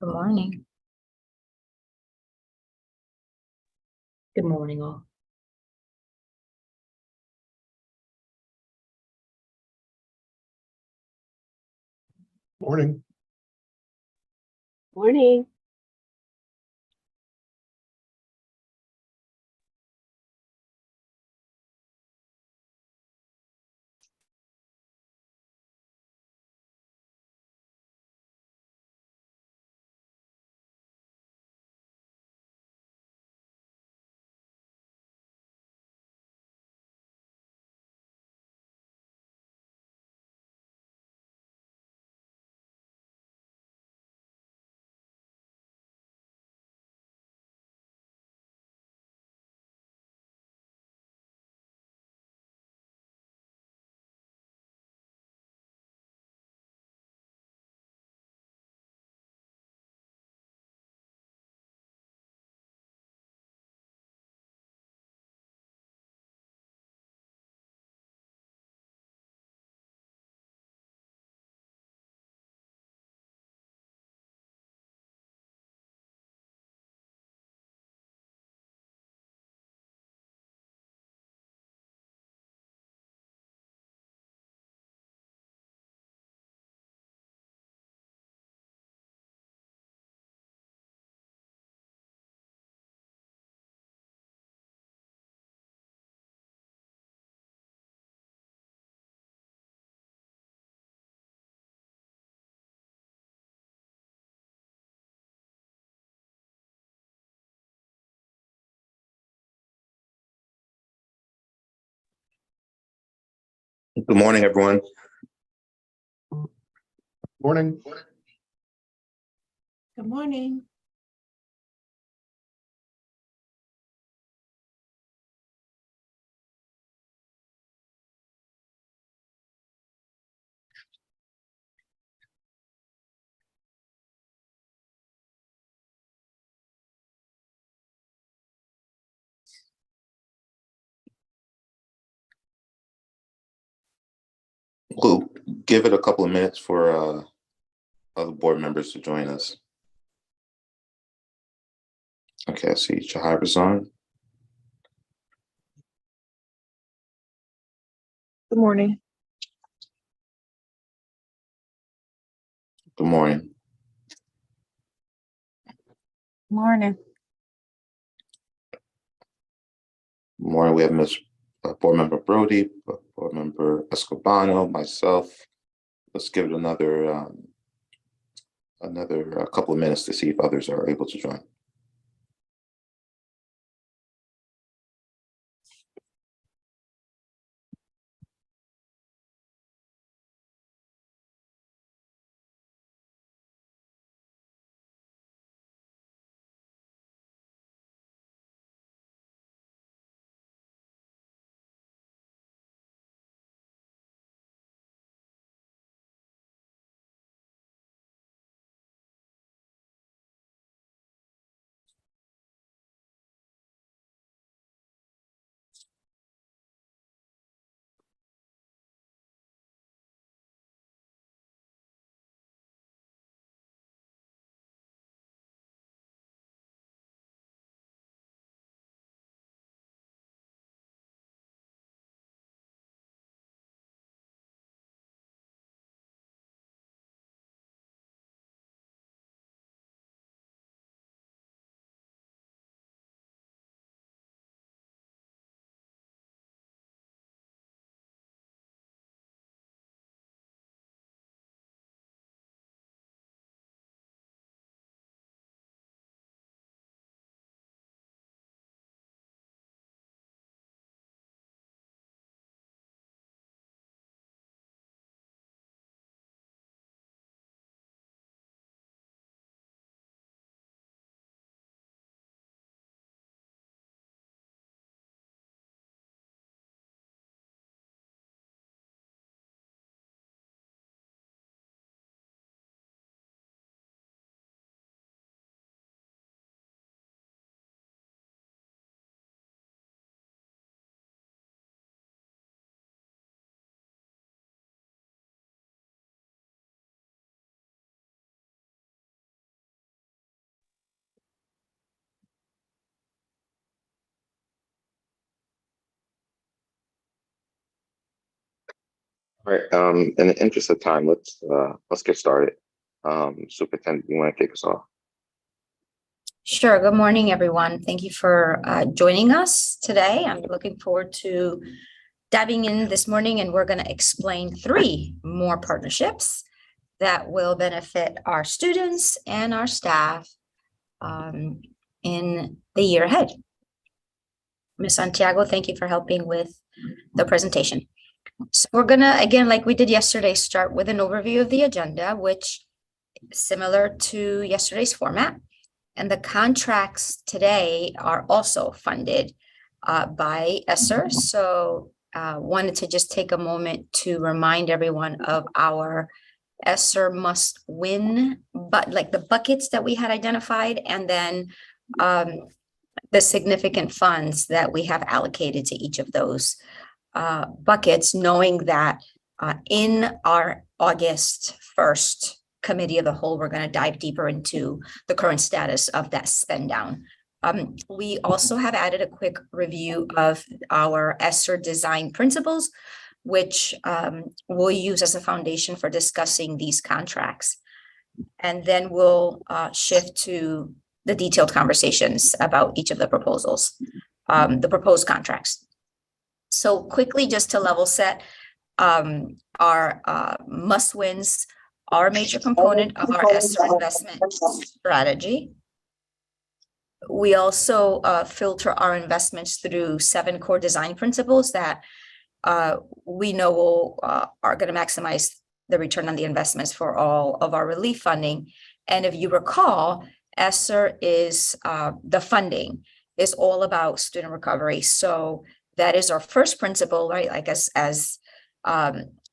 Good morning. Good morning, all. Morning. Morning. Good morning, everyone. Morning. Good morning. We'll give it a couple of minutes for other board members to join us. Okay, I see Shahira's on. Good morning. Good morning. Morning. Good morning. We have Ms. Board Member Brody, Board Member Escobano, myself. Let's give it another couple of minutes to see if others are able to join. All right, in the interest of time, let's get started. Superintendent, you want to kick us off? Sure. Good morning, everyone. Thank you for joining us today. I'm looking forward to diving in this morning, and we're going to explain 3 more partnerships that will benefit our students and our staff in the year ahead. Ms. Santiago, thank you for helping with the presentation. So we're going to, again, like we did yesterday, start with an overview of the agenda, which is similar to yesterday's format. And the contracts today are also funded by ESSER. So wanted to just take a moment to remind everyone of our ESSER must win, but like the buckets that we had identified, and then the significant funds that we have allocated to each of those buckets, knowing that in our August 1st committee of the whole, we're going to dive deeper into the current status of that spend down. We also have added a quick review of our ESSER design principles, which we'll use as a foundation for discussing these contracts. And then we'll shift to the detailed conversations about each of the proposals, the proposed contracts. So quickly, just to level set, our must-wins are a major component of our ESSER investment strategy. We also filter our investments through 7 core design principles that we know are going to maximize the return on the investments for all of our relief funding. And if you recall, ESSER is the funding is all about student recovery. So that is our first principle, right? Like as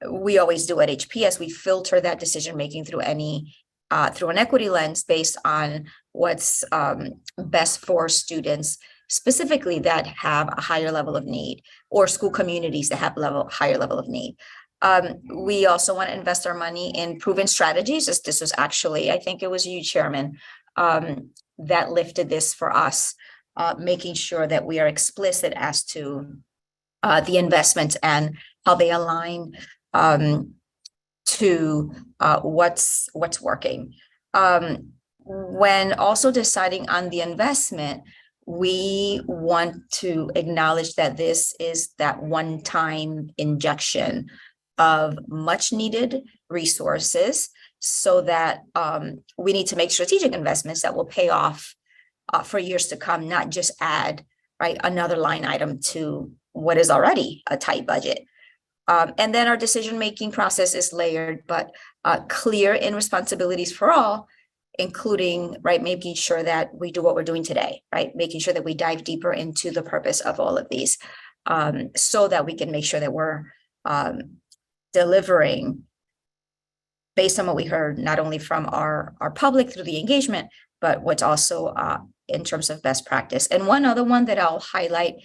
we always do at HPS, we filter that decision making through through an equity lens based on what's best for students, specifically that have a higher level of need, or school communities that have higher level of need. We also want to invest our money in proven strategies. This was actually, I think it was you, Chairman, that lifted this for us, making sure that we are explicit as to the investments and how they align to what's working. When also deciding on the investment, we want to acknowledge that this is that one-time injection of much needed resources, so that we need to make strategic investments that will pay off for years to come, not just add another line item to what is already a tight budget. And then our decision-making process is layered, but clear in responsibilities for all, including making sure that we do what we're doing today, making sure that we dive deeper into the purpose of all of these, so that we can make sure that we're delivering based on what we heard, not only from our public through the engagement, but what's also in terms of best practice. And one other one that I'll highlight,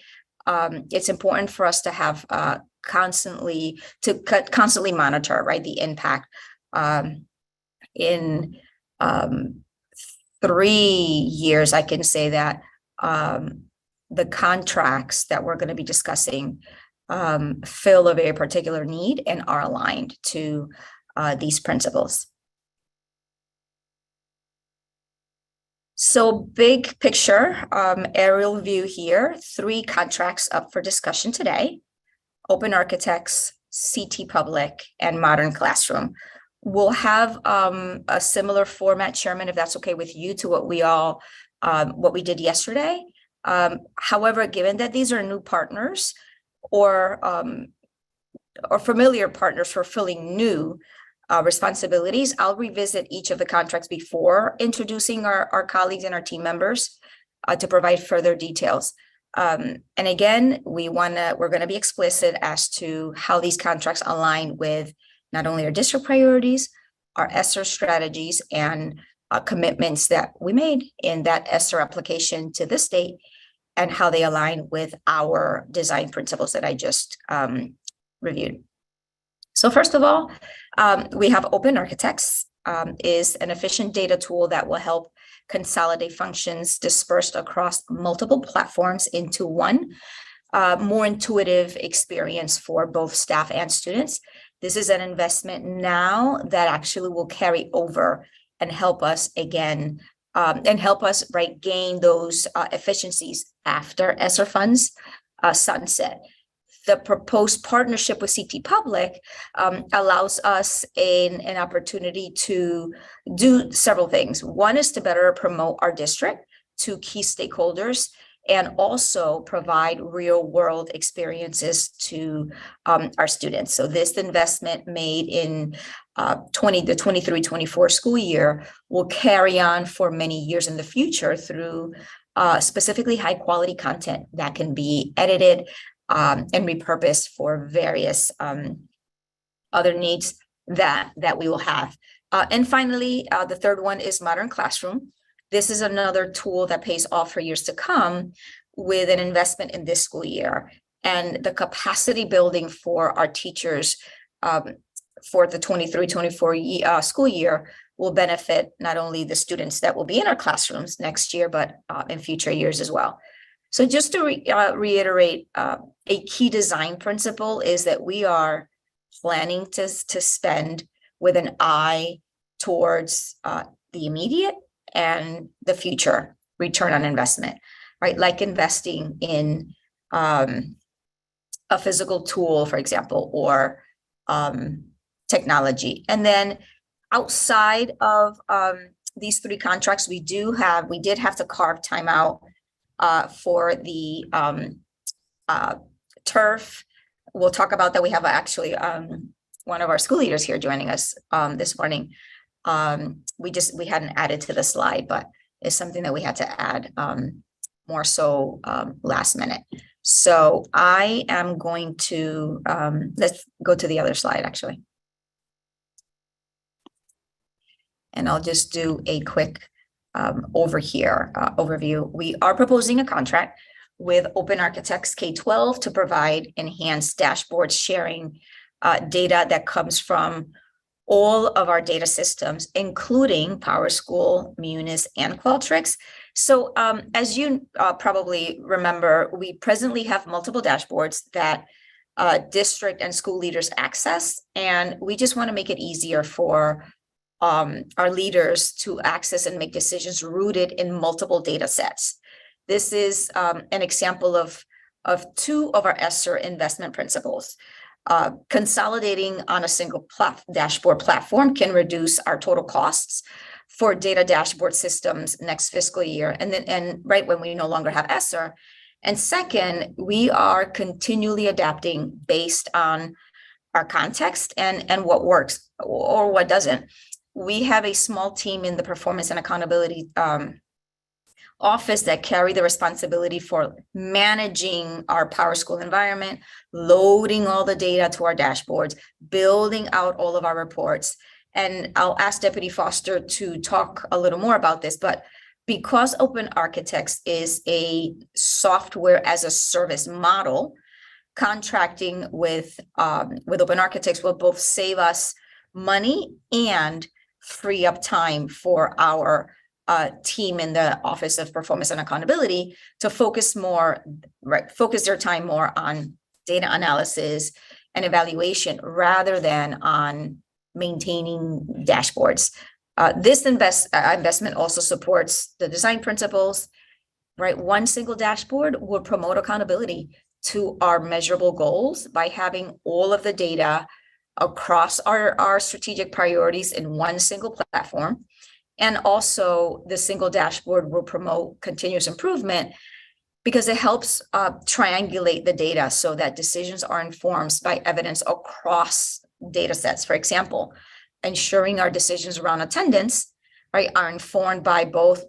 it's important for us to have constantly monitor the impact. In 3 years, I can say that the contracts that we're going to be discussing fill a very particular need and are aligned to these principles. So big picture, aerial view here, 3 contracts up for discussion today: Open Architects, CT Public, and Modern Classroom. We'll have a similar format, Chairman, if that's okay with you, to what we did yesterday. However, given that these are new partners or familiar partners fulfilling new responsibilities, I'll revisit each of the contracts before introducing our colleagues and our team members to provide further details. And again, we're going to be explicit as to how these contracts align with not only our district priorities, our ESSER strategies, and commitments that we made in that ESSER application to the state, and how they align with our design principles that I just reviewed. So first of all, we have Open Architects, is an efficient data tool that will help consolidate functions dispersed across multiple platforms into one more intuitive experience for both staff and students. This is an investment now that actually will carry over and help us again, right, gain those efficiencies after ESSER funds sunset. The proposed partnership with CT Public allows us an opportunity to do several things. One is to better promote our district to key stakeholders and also provide real world experiences to our students. So this investment made in the 23-24 school year will carry on for many years in the future through specifically high quality content that can be edited and repurposed for various other needs that we will have. And finally, the third one is Modern Classroom. This is another tool that pays off for years to come with an investment in this school year. And the capacity building for our teachers for the 23-24 school year will benefit not only the students that will be in our classrooms next year, but in future years as well. So just to reiterate, a key design principle is that we are planning to spend with an eye towards the immediate and the future return on investment, right? Like investing in a physical tool, for example, or technology. And then outside of these three contracts, we did have to carve time out for the turf. We'll talk about that. We have actually one of our school leaders here joining us this morning. We hadn't added to the slide, but it's something that we had to add more so last minute. So I am going to, let's go to the other slide actually. And I'll just do a quick overview. We are proposing a contract with Open Architects K-12 to provide enhanced dashboards sharing data that comes from all of our data systems, including PowerSchool, Munis, and Qualtrics. So as you probably remember, we presently have multiple dashboards that district and school leaders access, and we just want to make it easier for our leaders to access and make decisions rooted in multiple data sets. This is an example of two of our ESSER investment principles. Consolidating on a single dashboard platform can reduce our total costs for data dashboard systems next fiscal year, and right when we no longer have ESSER. And second, we are continually adapting based on our context and what works or what doesn't. We have a small team in the performance and accountability office that carry the responsibility for managing our PowerSchool environment, loading all the data to our dashboards, building out all of our reports. And I'll ask Deputy Foster to talk a little more about this, but because Open Architects is a software as a service model, contracting with Open Architects will both save us money and free up time for our team in the Office of Performance and Accountability to focus their time more on data analysis and evaluation rather than on maintaining dashboards. This investment also supports the design principles, right? One single dashboard will promote accountability to our measurable goals by having all of the data across our strategic priorities in one single platform. And also the single dashboard will promote continuous improvement because it helps triangulate the data so that decisions are informed by evidence across data sets. For example, ensuring our decisions around attendance, right, are informed by both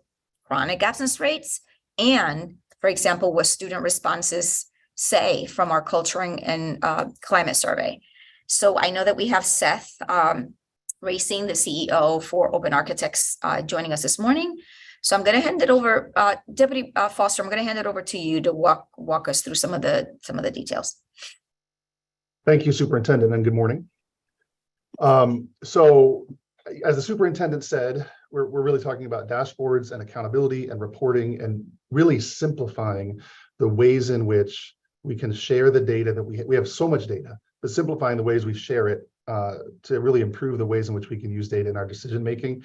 chronic absence rates and, for example, what student responses say from our culturing and climate survey. So I know that we have Seth Racing, the CEO for Open Architects, joining us this morning. So I'm going to hand it over, Deputy Foster. I'm going to hand it over to you to walk us through some of the details. Thank you, Superintendent, and good morning. So, as the superintendent said, we're really talking about dashboards and accountability and reporting and really simplifying the ways in which we can share the data that we have so much data, but simplifying the ways we share it to really improve the ways in which we can use data in our decision making.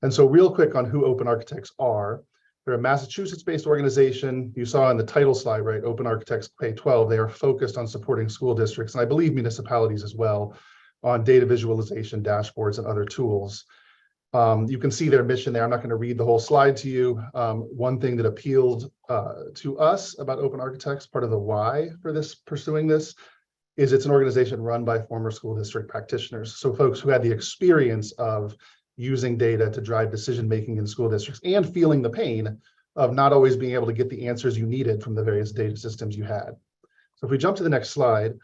And so real quick on who Open Architects are. They're a Massachusetts-based organization. You saw in the title slide, right? Open Architects K-12. They are focused on supporting school districts, and I believe municipalities as well, on data visualization, dashboards, and other tools. You can see their mission there. I'm not going to read the whole slide to you. One thing that appealed to us about Open Architects, part of the why for pursuing this, is it's an organization run by former school district practitioners. So folks who had the experience of using data to drive decision-making in school districts and feeling the pain of not always being able to get the answers you needed from the various data systems you had. So if we jump to the next slide,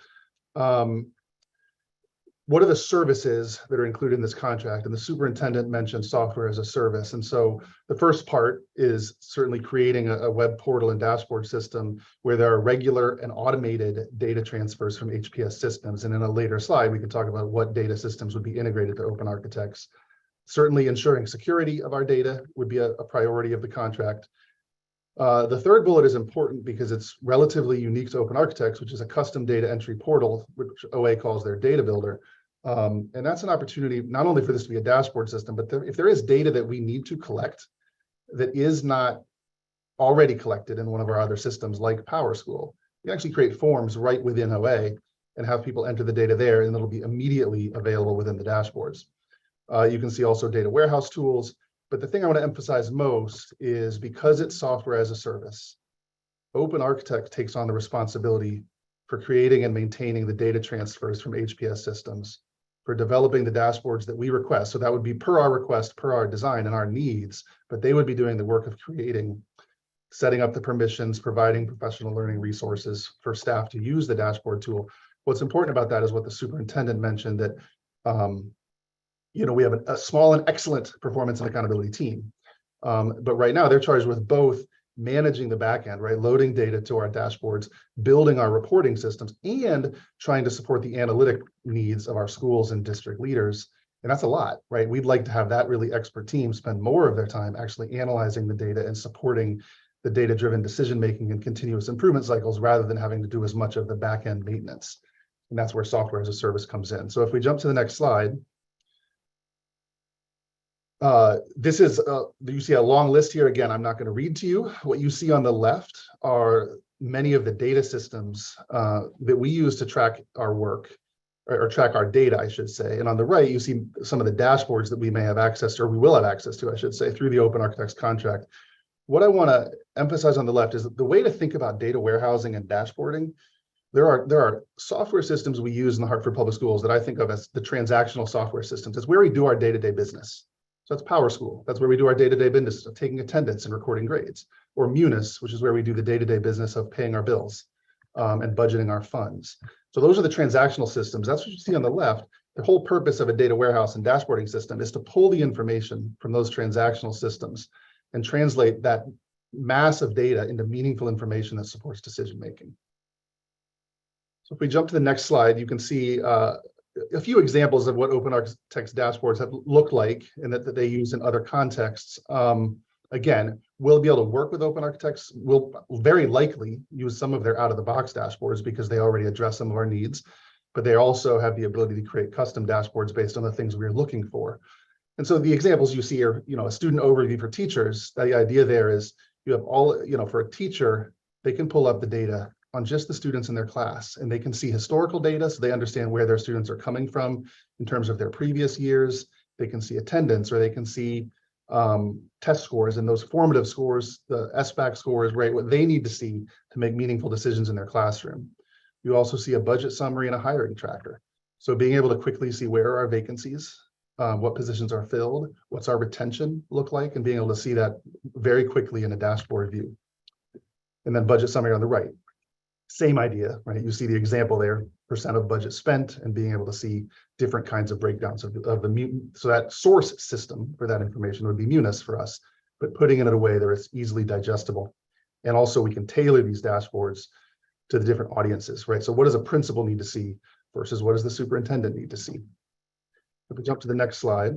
what are the services that are included in this contract? And the superintendent mentioned software as a service. And so the first part is certainly creating a web portal and dashboard system where there are regular and automated data transfers from HPS systems. And in a later slide, we can talk about what data systems would be integrated to Open Architects. Certainly ensuring security of our data would be a priority of the contract. The third bullet is important because it's relatively unique to Open Architects, which is a custom data entry portal, which OA calls their data builder. And that's an opportunity not only for this to be a dashboard system, but if there is data that we need to collect that is not already collected in one of our other systems like PowerSchool, we actually create forms right within OA and have people enter the data there, and it'll be immediately available within the dashboards. You can see also data warehouse tools, but the thing I want to emphasize most is because it's software as a service, Open Architect takes on the responsibility for creating and maintaining the data transfers from HPS systems, for developing the dashboards that we request. So that would be per our request, per our design and our needs, but they would be doing the work of creating, setting up the permissions, providing professional learning resources for staff to use the dashboard tool. What's important about that is what the superintendent mentioned, that we have a small and excellent performance and accountability team. But right now they're charged with both managing the back end, right? Loading data to our dashboards, building our reporting systems, and trying to support the analytic needs of our schools and district leaders. And that's a lot, right? We'd like to have that really expert team spend more of their time actually analyzing the data and supporting the data-driven decision-making and continuous improvement cycles rather than having to do as much of the back end maintenance. And that's where software as a service comes in. So if we jump to the next slide, this is, you see a long list here. Again, I'm not going to read to you. What you see on the left are many of the data systems that we use to track our work, or track our data, I should say. And on the right, you see some of the dashboards that we may have access to, or we will have access to, I should say, through the Open Architects contract. What I want to emphasize on the left is that the way to think about data warehousing and dashboarding, there are software systems we use in the Hartford Public Schools that I think of as the transactional software systems. It's where we do our day-to-day business. So that's PowerSchool. That's where we do our day-to-day business of taking attendance and recording grades. Or Munis, which is where we do the day-to-day business of paying our bills and budgeting our funds. So those are the transactional systems. That's what you see on the left. The whole purpose of a data warehouse and dashboarding system is to pull the information from those transactional systems and translate that mass of data into meaningful information that supports decision-making. So if we jump to the next slide, you can see a few examples of what Open Architects dashboards have looked like and that they use in other contexts. Again, we'll be able to work with Open Architects. We'll very likely use some of their out-of-the-box dashboards because they already address some of our needs, but they also have the ability to create custom dashboards based on the things we're looking for. And so the examples you see are, a student overview for teachers. The idea there is you have all, for a teacher, they can pull up the data on just the students in their class, and they can see historical data so they understand where their students are coming from in terms of their previous years. They can see attendance, or they can see test scores, and those formative scores, the SBAC scores, right, what they need to see to make meaningful decisions in their classroom. You also see a budget summary and a hiring tracker. So being able to quickly see where are our vacancies, what positions are filled, what's our retention look like, and being able to see that very quickly in a dashboard view. And then budget summary on the right. Same idea, right? You see the example there, percent of budget spent, and being able to see different kinds of breakdowns of the so that source system for that information would be Munis for us, but putting it in a way that it's easily digestible. And also we can tailor these dashboards to the different audiences, right? So what does a principal need to see versus what does the superintendent need to see? If we jump to the next slide.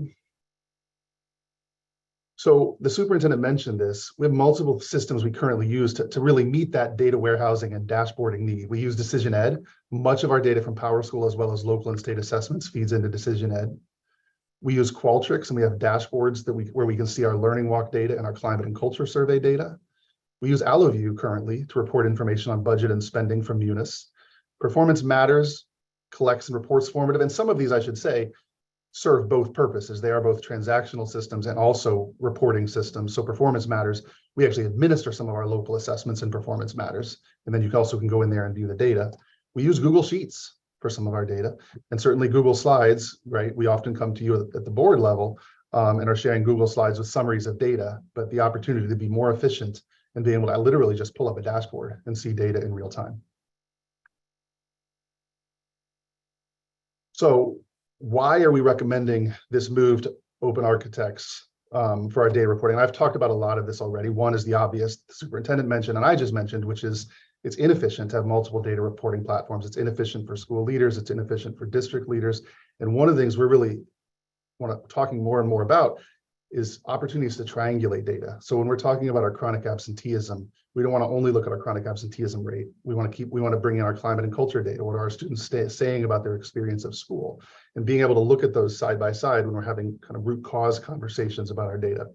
So the superintendent mentioned this. We have multiple systems we currently use to really meet that data warehousing and dashboarding need. We use Decision Ed. Much of our data from PowerSchool, as well as local and state assessments, feeds into Decision Ed. We use Qualtrics, and we have dashboards where we can see our Learning Walk data and our climate and culture survey data. We use Alloview currently to report information on budget and spending from Munis. Performance Matters collects and reports formative, and some of these, I should say, serve both purposes. They are both transactional systems and also reporting systems. So Performance Matters, we actually administer some of our local assessments in Performance Matters, and then you also can go in there and view the data. We use Google Sheets for some of our data, and certainly Google Slides, right? We often come to you at the board level and are sharing Google Slides with summaries of data, but the opportunity to be more efficient and being able to literally just pull up a dashboard and see data in real time. So why are we recommending this move to Open Architects for our data reporting? I've talked about a lot of this already. One is the obvious, the superintendent mentioned, and I just mentioned, which is it's inefficient to have multiple data reporting platforms. It's inefficient for school leaders. It's inefficient for district leaders. And one of the things we're really talking more and more about is opportunities to triangulate data. So when we're talking about our chronic absenteeism, we don't want to only look at our chronic absenteeism rate. We want to bring in our climate and culture data. What are our students saying about their experience of school? And being able to look at those side by side when we're having kind of root cause conversations about our data.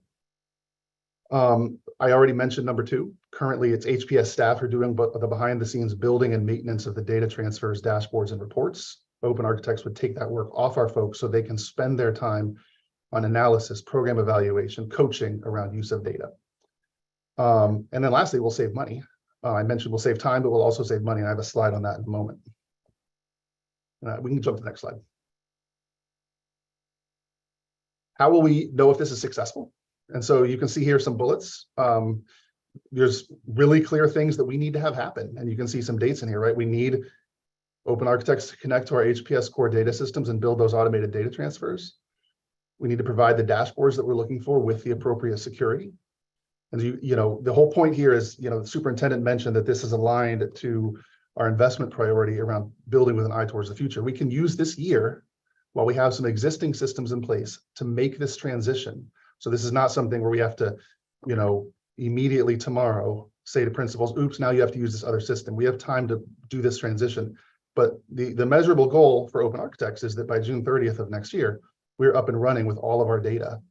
I already mentioned number 2. Currently, it's HPS staff who are doing the behind the scenes building and maintenance of the data transfers, dashboards, and reports. Open Architects would take that work off our folks so they can spend their time on analysis, program evaluation, coaching around use of data. And then lastly, we'll save money. I mentioned we'll save time, but we'll also save money. And I have a slide on that in a moment. We can jump to the next slide. How will we know if this is successful? And so you can see here some bullets. There's really clear things that we need to have happen. And you can see some dates in here, right? We need Open Architects to connect to our HPS core data systems and build those automated data transfers. We need to provide the dashboards that we're looking for with the appropriate security. And the whole point here is, the superintendent mentioned that this is aligned to our investment priority around building with an eye towards the future. We can use this year while we have some existing systems in place to make this transition. So this is not something where we have to, immediately tomorrow say to principals, oops, now you have to use this other system. We have time to do this transition. But the measurable goal for Open Architects is that by June 30th of next year, we're up and running with all of our data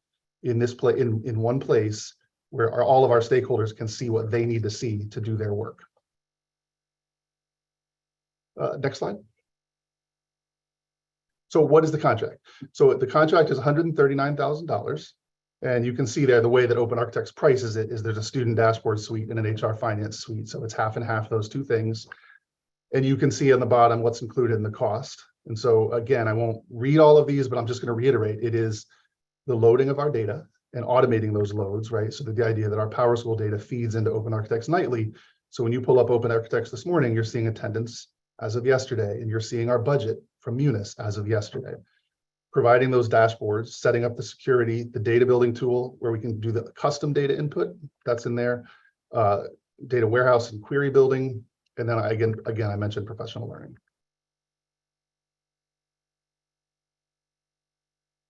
in this in one place where all of our stakeholders can see what they need to see to do their work. Next slide. So what is the contract? So the contract is $139,000. And you can see there the way that Open Architects prices it is there's a student dashboard suite and an HR finance suite. So it's half and half those two things. And you can see on the bottom what's included in the cost. And so again, I won't read all of these, but I'm just going to reiterate, it is the loading of our data and automating those loads, right? So the idea that our PowerSchool data feeds into Open Architects nightly. So when you pull up Open Architects this morning, you're seeing attendance as of yesterday, and you're seeing our budget from Munis as of yesterday. Providing those dashboards, setting up the security, the data building tool where we can do the custom data input, that's in there, data warehouse and query building. And then again, I mentioned professional learning.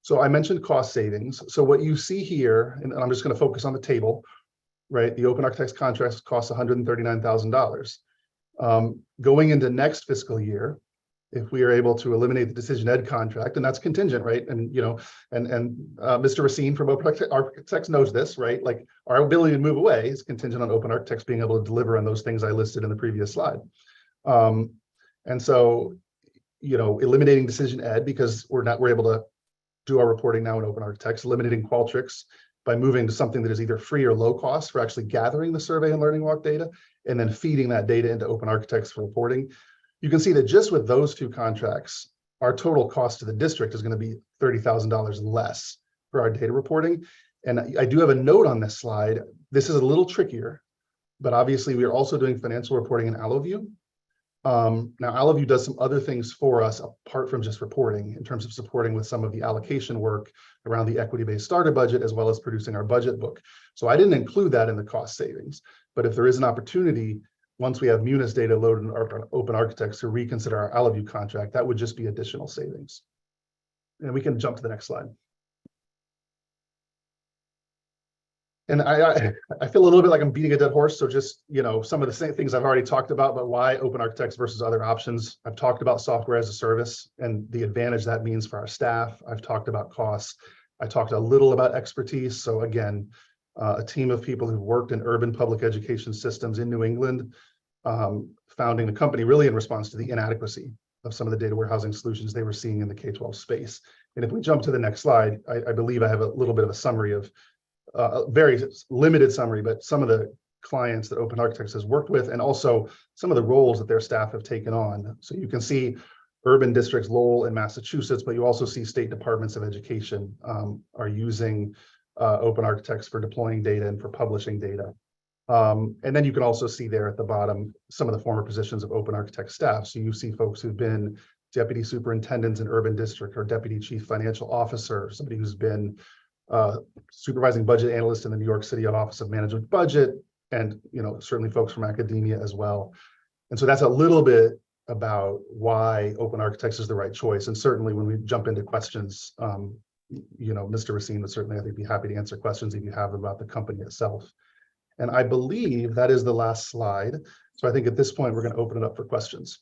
So I mentioned cost savings. So what you see here, and I'm just going to focus on the table, right? The Open Architects contracts cost $139,000. Going into next fiscal year, if we are able to eliminate the Decision Ed contract, and that's contingent, right? And Mr. Racine from Open Architects knows this, right? Like our ability to move away is contingent on Open Architects being able to deliver on those things I listed in the previous slide. And so, eliminating Decision Ed because we're able to do our reporting now in Open Architects, eliminating Qualtrics by moving to something that is either free or low cost for actually gathering the survey and Learning Walk data, and then feeding that data into Open Architects for reporting. You can see that just with those two contracts, our total cost to the district is going to be $30,000 less for our data reporting. And I do have a note on this slide. This is a little trickier, but obviously we are also doing financial reporting in Alloview. Now Alloview does some other things for us apart from just reporting in terms of supporting with some of the allocation work around the equity-based starter budget, as well as producing our budget book. So I didn't include that in the cost savings, but if there is an opportunity, once we have Munis data loaded in Open Architects to reconsider our Alloview contract, that would just be additional savings. And we can jump to the next slide. And I feel a little bit like I'm beating a dead horse. So just, some of the same things I've already talked about, but why open architects versus other options. I've talked about software as a service and the advantage that means for our staff. I've talked about costs. I talked a little about expertise. So again, a team of people who've worked in urban public education systems in New England, founding the company really in response to the inadequacy of some of the data warehousing solutions they were seeing in the K-12 space. And if we jump to the next slide, I believe I have a little bit of a summary of a very limited summary, but some of the clients that Open Architects has worked with, and also some of the roles that their staff have taken on. So you can see urban districts, Lowell and Massachusetts, but you also see state departments of education are using Open Architects for deploying data and for publishing data. And then you can also see there at the bottom some of the former positions of Open Architect staff. So you see folks who've been deputy superintendents in urban district or deputy chief financial officer, somebody who's been supervising budget analyst in the New York City Office of Management Budget, and certainly folks from academia as well. And so that's a little bit about why Open Architects is the right choice. And certainly when we jump into questions, Mr. Racine would certainly, I think, be happy to answer questions if you have about the company itself. And I believe that is the last slide. So I think at this point, we're going to open it up for questions.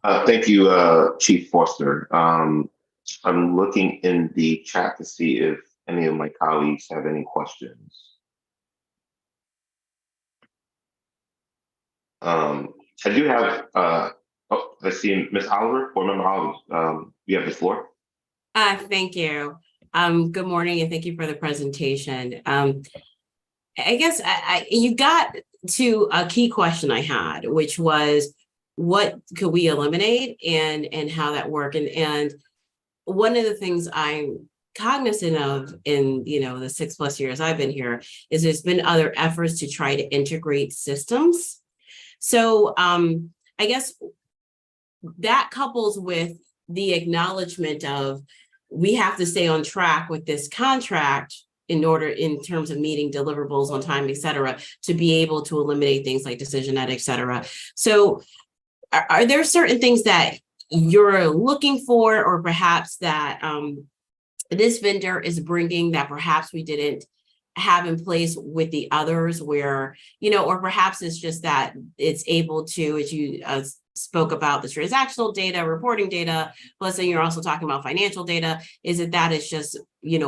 Thank you, Chief Foster. I'm looking in the chat to see if any of my colleagues have any questions. I do have, let's see, Ms. Oliver, Board Member Oliver, you have the floor. Thank you. Good morning, and thank you for the presentation. I guess you got to a key question I had, which was, what could we eliminate and how that work? And one of the things I'm cognizant of in the 6+ years I've been here is there's been other efforts to try to integrate systems. So I guess that couples with the acknowledgement of we have to stay on track with this contract in terms of meeting deliverables on time, et cetera, to be able to eliminate things like DecisionNet, et cetera. So are there certain things that you're looking for, or perhaps that this vendor is bringing that perhaps we didn't have in place with the others, where, or perhaps it's just that it's able to, as you spoke about, the transactional data, reporting data, plus then you're also talking about financial data. Is it that it's just,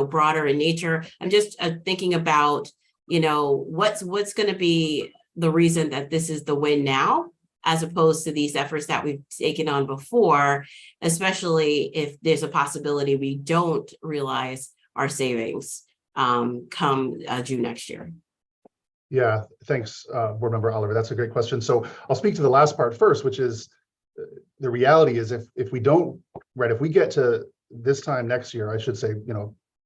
broader in nature? I'm just thinking about, what's going to be the reason that this is the win now, as opposed to these efforts that we've taken on before, especially if there's a possibility we don't realize our savings come June next year. Yeah, thanks, Board Member Oliver. That's a great question. So I'll speak to the last part first, which is the reality is if we don't, if we get to this time next year, I should say,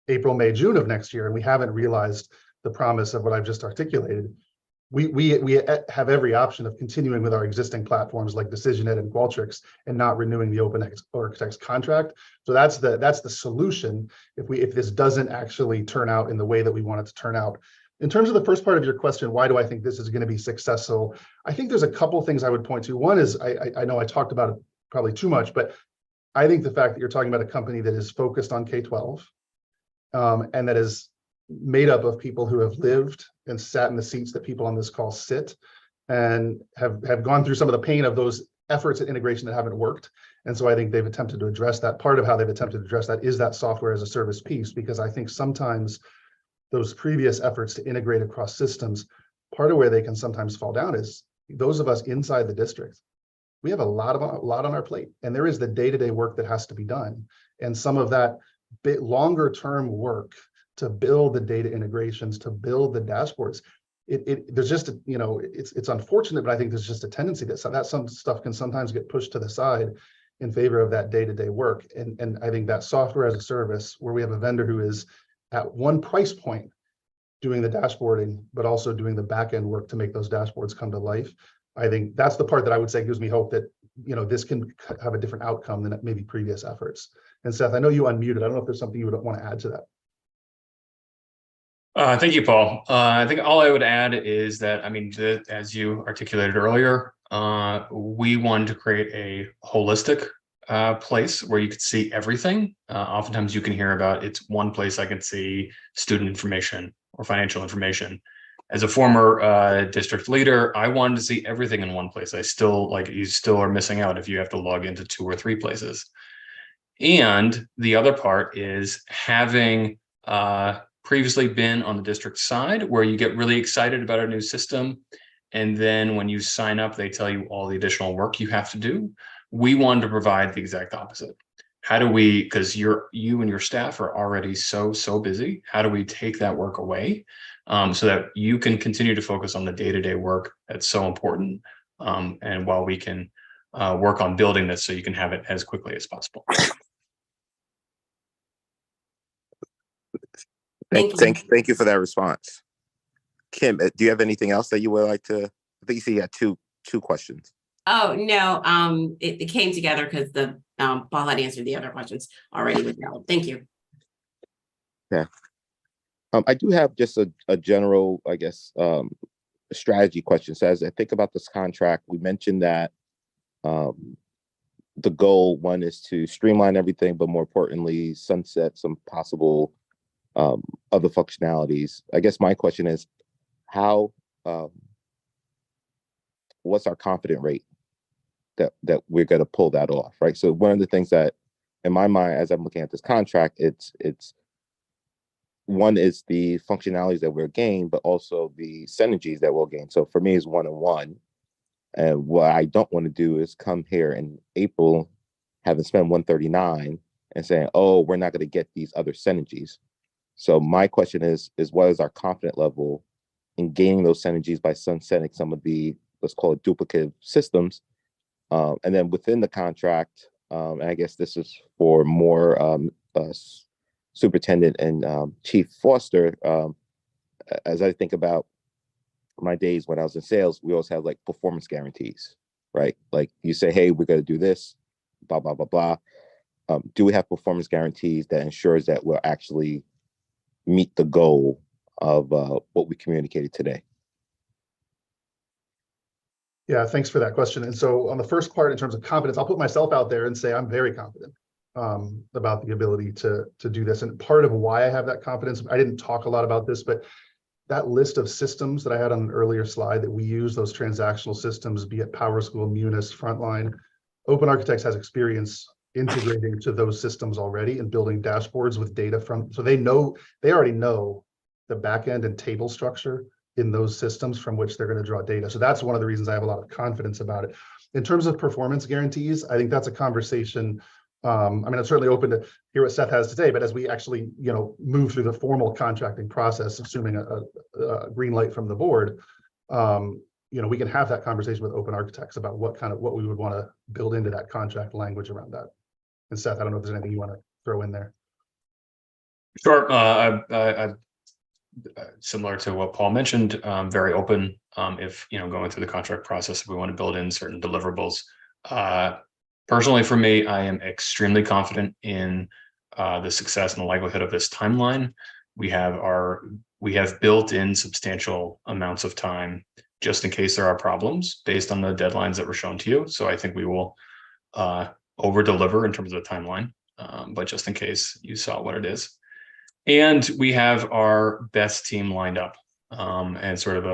April, May, June of next year, and we haven't realized the promise of what I've just articulated, we have every option of continuing with our existing platforms like DecisionNet and Qualtrics and not renewing the Open Architects contract. So that's the solution if this doesn't actually turn out in the way that we want it to turn out. In terms of the first part of your question, why do I think this is going to be successful? I think there's a couple of things I would point to. One is, I know I talked about it probably too much, but I think the fact that you're talking about a company that is focused on K-12 and that is made up of people who have lived and sat in the seats that people on this call sit and have gone through some of the pain of those efforts at integration that haven't worked. And so I think they've attempted to address that. Part of how they've attempted to address that is that software as a service piece, because I think sometimes those previous efforts to integrate across systems, part of where they can sometimes fall down is those of us inside the district. We have a lot on our plate, and there is the day-to-day work that has to be done. And some of that bit longer term work to build the data integrations, to build the dashboards, there's just it's unfortunate, but I think there's just a tendency that some stuff can sometimes get pushed to the side in favor of that day-to-day work. And I think that software as a service, where we have a vendor who is at one price point doing the dashboarding, but also doing the back-end work to make those dashboards come to life, I think that's the part that I would say gives me hope that this can have a different outcome than maybe previous efforts. And Seth, I know you unmuted. I don't know if there's something you would want to add to that. Thank you, Paul. I think all I would add is that, as you articulated earlier, we wanted to create a holistic place where you could see everything. Oftentimes you can hear about it's one place I can see student information or financial information. As a former district leader, I wanted to see everything in one place. I still you still are missing out if you have to log into 2 or 3 places. And the other part is having previously been on the district side where you get really excited about a new system. And then when you sign up, they tell you all the additional work you have to do. We wanted to provide the exact opposite. How do we, because you and your staff are already so busy, how do we take that work away so that you can continue to focus on the day-to-day work that's so important, and while we can work on building this so you can have it as quickly as possible. Thank you for that response. Kim, do you have anything else that you would like to? I think you said you had two questions. Oh, no, it came together because the Paul had answered the other questions already with Val. Thank you. Yeah. I do have just a general, I guess, strategy question. So as I think about this contract, we mentioned that the goal, one, is to streamline everything, but more importantly, sunset some possible other functionalities. I guess my question is, how, what's our confidence rate that we're going to pull that off, right? So one of the things that, in my mind, as I'm looking at this contract, it's one is the functionalities that we'll gain, but also the synergies that we'll gain. So for me, it's 1 and 1. And what I don't want to do is come here in April, having spent 139, and saying, "Oh, we're not going to get these other synergies." So my question is what is our confidence level in gaining those synergies by sunsetting some of the, let's call it, duplicative systems? And then within the contract, and I guess this is for more Superintendent and Chief Foster, as I think about my days when I was in sales, we always have like performance guarantees, right? Like you say, hey, we're going to do this, blah, blah, blah, blah. Do we have performance guarantees that ensures that we'll actually meet the goal of what we communicated today? Yeah, thanks for that question. And so on the first part, in terms of confidence, I'll put myself out there and say I'm very confident about the ability to do this. And part of why I have that confidence, I didn't talk a lot about this, but that list of systems that I had on an earlier slide that we use, those transactional systems, be it PowerSchool, Munis, Frontline, Open Architects has experience integrating to those systems already and building dashboards with data from, so they already know the backend and table structure in those systems from which they're going to draw data. So that's one of the reasons I have a lot of confidence about it. In terms of performance guarantees, I think that's a conversation. I mean, I'm certainly open to hear what Seth has to say, but as we actually, move through the formal contracting process, assuming a green light from the board, we can have that conversation with Open Architects about what we would want to build into that contract language around that. And Seth, I don't know if there's anything you want to throw in there. Sure. Similar to what Paul mentioned, very open. If going through the contract process, if we want to build in certain deliverables. Personally, for me, I am extremely confident in the success and the likelihood of this timeline. We have built in substantial amounts of time just in case there are problems based on the deadlines that were shown to you. So I think we will over deliver in terms of the timeline, but just in case you saw what it is. And we have our best team lined up and sort of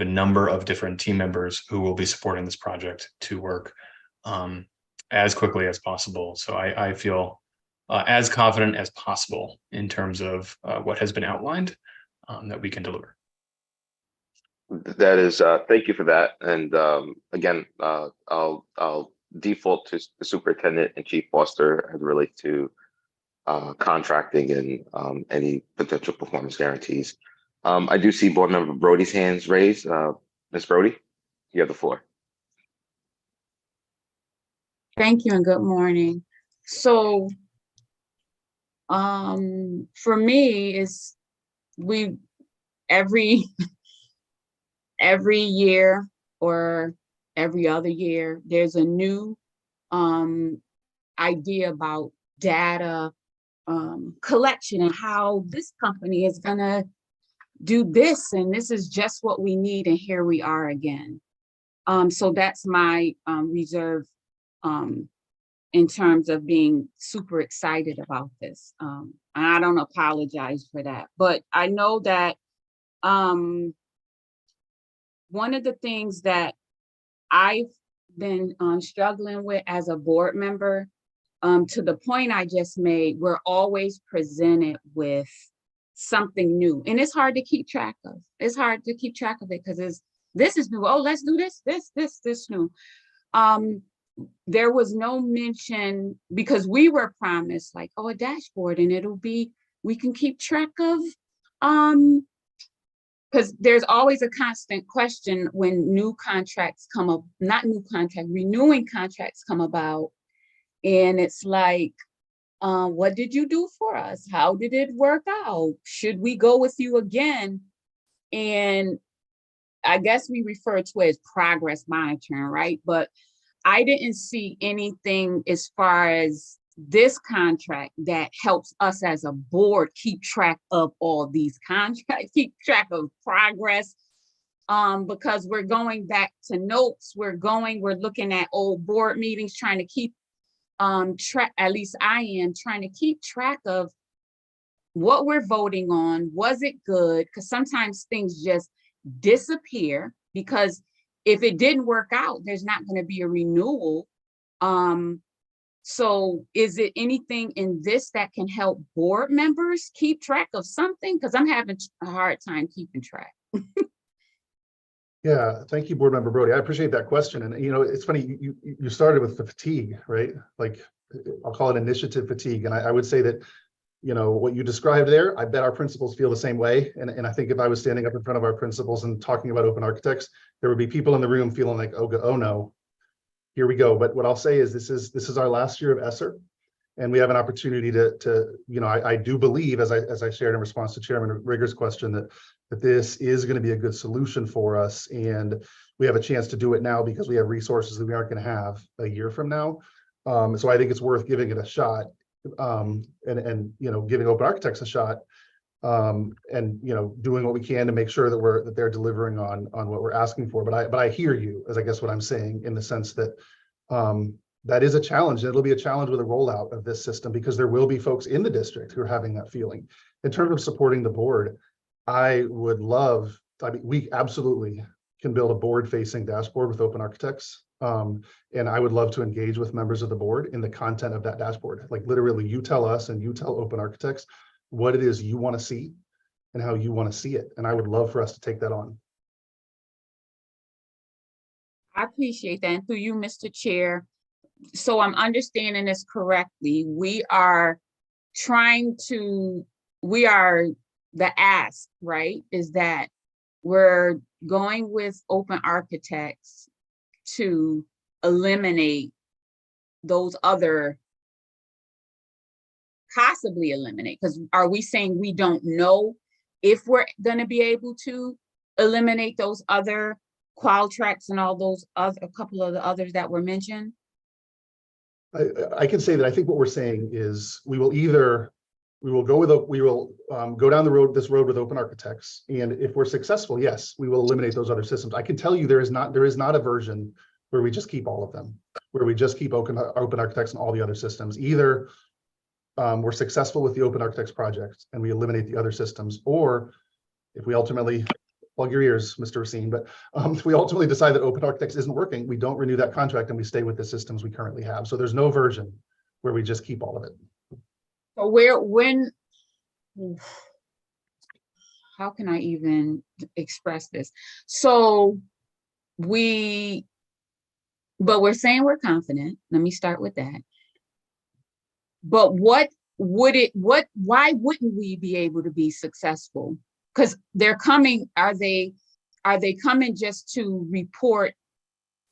a number of different team members who will be supporting this project to work as quickly as possible. So I feel as confident as possible in terms of what has been outlined that we can deliver. That is, thank you for that. And again, I'll default to the Superintendent and Chief Foster as it relates to contracting and any potential performance guarantees. I do see Board Member Brody's hands raised. Ms. Brody, you have the floor. Thank you and good morning. So, for me, it's every year or every other year, there's a new idea about data collection and how this company is gonna do this, and this is just what we need, and here we are again. So that's my reserve in terms of being super excited about this. And I don't apologize for that, but I know that one of the things that I've been struggling with as a board member, to the point I just made, we're always presented with something new, and it's hard to keep track of. It's hard to keep track of it because this is new. Oh, let's do this new. There was no mention, because we were promised like, oh, a dashboard, and we can keep track of, because there's always a constant question when new contracts come up, not new contract, renewing contracts come about. And it's like, what did you do for us? How did it work out? Should we go with you again? And I guess we refer to it as progress monitoring, right? But I didn't see anything as far as this contract that helps us as a board keep track of all these contracts, keep track of progress, because we're going back to notes, we're looking at old board meetings, trying to keep track, at least I am trying to keep track of what we're voting on. Was it good? Because sometimes things just disappear, because if it didn't work out, there's not going to be a renewal. So is it anything in this that can help board members keep track of something? Because I'm having a hard time keeping track. Yeah, thank you, Board Member Brody. I appreciate that question. And it's funny, you started with the fatigue, right? Like, I'll call it initiative fatigue. And I would say that, what you described there, I bet our principals feel the same way. And I think if I was standing up in front of our principals and talking about open architects, there would be people in the room feeling like, oh no, here we go. But what I'll say is this is our last year of ESSER, and we have an opportunity to I do believe, as I shared in response to Chairman Rigger's question, that this is going to be a good solution for us, and we have a chance to do it now because we have resources that we aren't going to have a year from now. So I think it's worth giving it a shot, and giving open architects a shot, and doing what we can to make sure that they're delivering on what we're asking for. But I hear you, as I guess what I'm saying, in the sense that that is a challenge. It'll be a challenge with a rollout of this system, because there will be folks in the district who are having that feeling. In terms of supporting the board, I mean, we absolutely can build a board-facing dashboard with open architects. And I would love to engage with members of the board in the content of that dashboard. Like, literally, you tell us and you tell open architects what it is you want to see and how you want to see it. And I would love for us to take that on. I appreciate that. And through you, Mr. Chair, so I'm understanding this correctly. The ask, right, is that we're going with open architects to eliminate those other, possibly eliminate, because are we saying we don't know if we're going to be able to eliminate those other Qualtrics and all those other, a couple of the others that were mentioned? I can say that I think what we're saying is we will go down this road with open architects, and if we're successful, yes, we will eliminate those other systems. I can tell you there is not a version where we just keep all of them, where we just keep open architects and all the other systems. Either we're successful with the open architects project and we eliminate the other systems, or if we ultimately, plug your ears, Mr. Racine, but if we ultimately decide that open architects isn't working, we don't renew that contract and we stay with the systems we currently have. So there's no version where we just keep all of it. So how can I even express this? So we're saying we're confident. Let me start with that. But why wouldn't we be able to be successful? Because they're coming, are they coming just to report,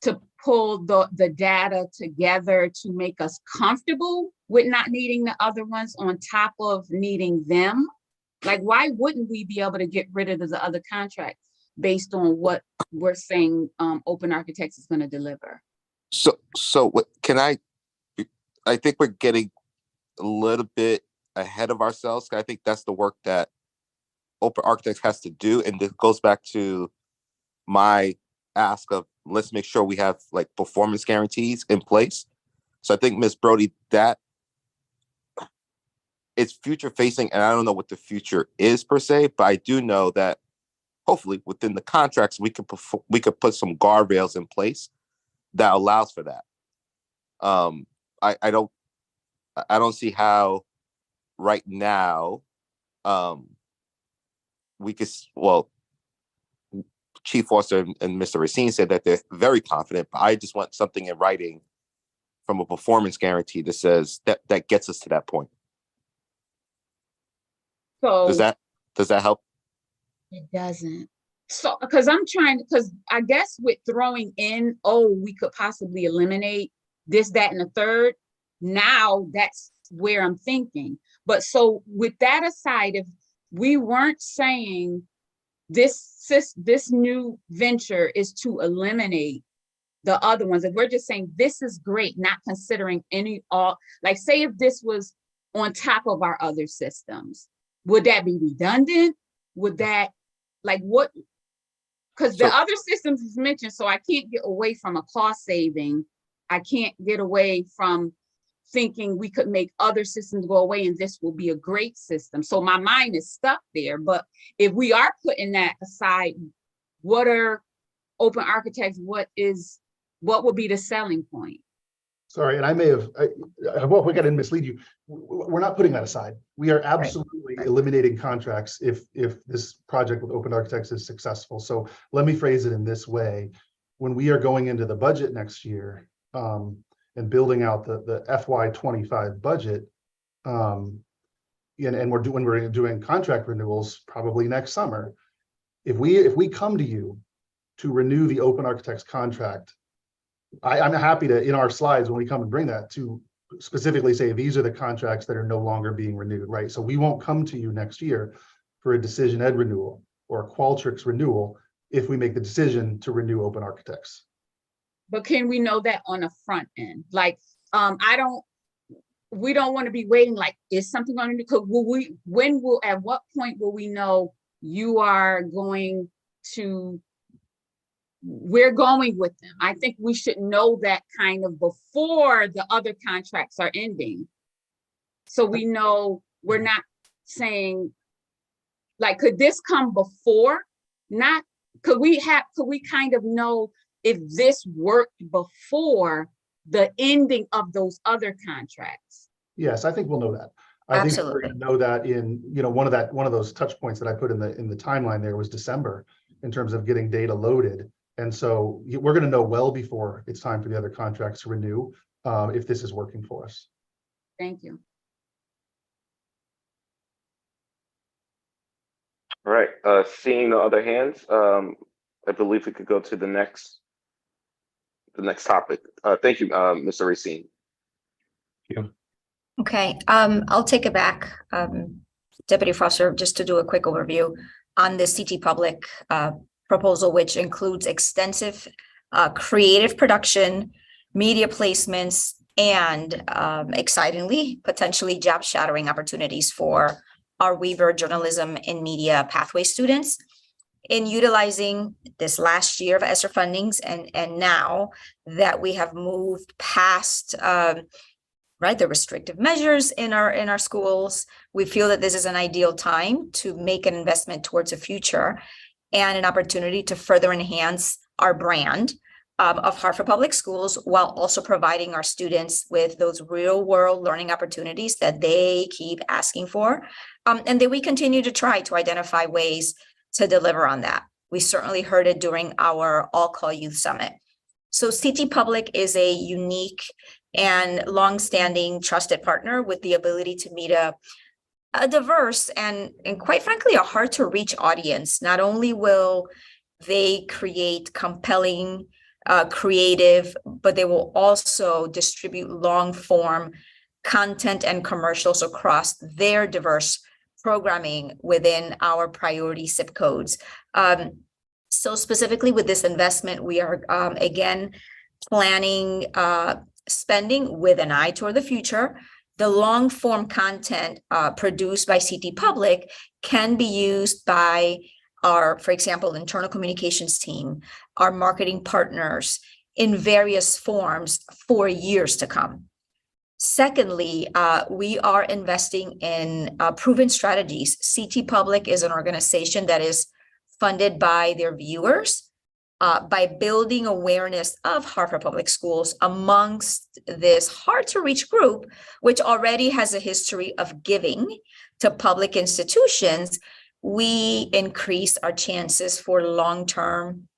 to pull the data together to make us comfortable with not needing the other ones on top of needing them? Like, why wouldn't we be able to get rid of the other contracts based on what we're saying open architects is going to deliver? So what can I think we're getting a little bit ahead of ourselves. I think that's the work that open architects has to do. And this goes back to my ask of, let's make sure we have like performance guarantees in place. So I think, Ms. Brody, that it's future facing, and I don't know what the future is per se, but I do know that hopefully within the contracts, we could put some guardrails in place that allows for that. I don't see how right now we could, well, Chief Foster and Mr. Racine said that they're very confident, but I just want something in writing from a performance guarantee that says that gets us to that point. So Does that help? it doesn't. So, because I guess with throwing in, oh, we could possibly eliminate this, that, and the third. Now that's where I'm thinking. But so with that aside, if we weren't saying this new venture is to eliminate the other ones, if we're just saying this is great, not considering like say if this was on top of our other systems, would that be redundant? Would that, like, what? Because the other systems is mentioned, so I can't get away from a cost saving. I can't get away from thinking we could make other systems go away and this will be a great system. So my mind is stuck there. But if we are putting that aside, what are open architects? What would be the selling point? Sorry, and I may have, well, we got to mislead you. We're not putting that aside. We are absolutely eliminating contracts if this project with Open Architects is successful. So let me phrase it in this way. When we are going into the budget next year and building out the FY25 budget, and we're doing contract renewals probably next summer. If we come to you to renew the Open Architects contract, I'm happy to, in our slides, when we come and bring that, to specifically say these are the contracts that are no longer being renewed, right? So we won't come to you next year for a Decision Ed renewal or a Qualtrics renewal if we make the decision to renew Open Architects. But can we know that on the front end? Like, we don't want to be waiting, like, is something going to do? At what point will we know we're going with them? I think we should know that kind of before the other contracts are ending. So we know we're not saying, like, could this come before? Could we kind of know if this worked before the ending of those other contracts? Yes, I think we'll know that. Absolutely. I think we're going to know that in, one of those touch points that I put in the timeline there was December in terms of getting data loaded. And so we're going to know well before it's time for the other contracts to renew if this is working for us. Thank you. All right. Seeing no other hands, I believe we could go to the next topic. Thank you, Mr. Racine. Okay, I'll take it back, Deputy Foster, just to do a quick overview on the CT Public proposal, which includes extensive creative production, media placements, and excitingly, potentially job shadowing opportunities for our Weaver Journalism and Media Pathway students. In utilizing this last year of ESSER fundings, and now that we have moved past the restrictive measures in our schools, we feel that this is an ideal time to make an investment towards the future and an opportunity to further enhance our brand of Hartford Public Schools, while also providing our students with those real world learning opportunities that they keep asking for, and that we continue to try to identify ways to deliver on that. We certainly heard it during our All Call Youth Summit. So CT Public is a unique and longstanding trusted partner with the ability to meet a diverse and quite frankly, a hard to reach audience. Not only will they create compelling, creative, but they will also distribute long form content and commercials across their diverse programming within our priority zip codes. So specifically with this investment, we are again planning spending with an eye toward the future. The long form content produced by CT Public can be used by our, for example, internal communications team, our marketing partners in various forms for years to come. Secondly, we are investing in proven strategies. CT Public is an organization that is funded by their viewers by building awareness of Hartford Public Schools amongst this hard-to-reach group, which already has a history of giving to public institutions. We increase our chances for long-term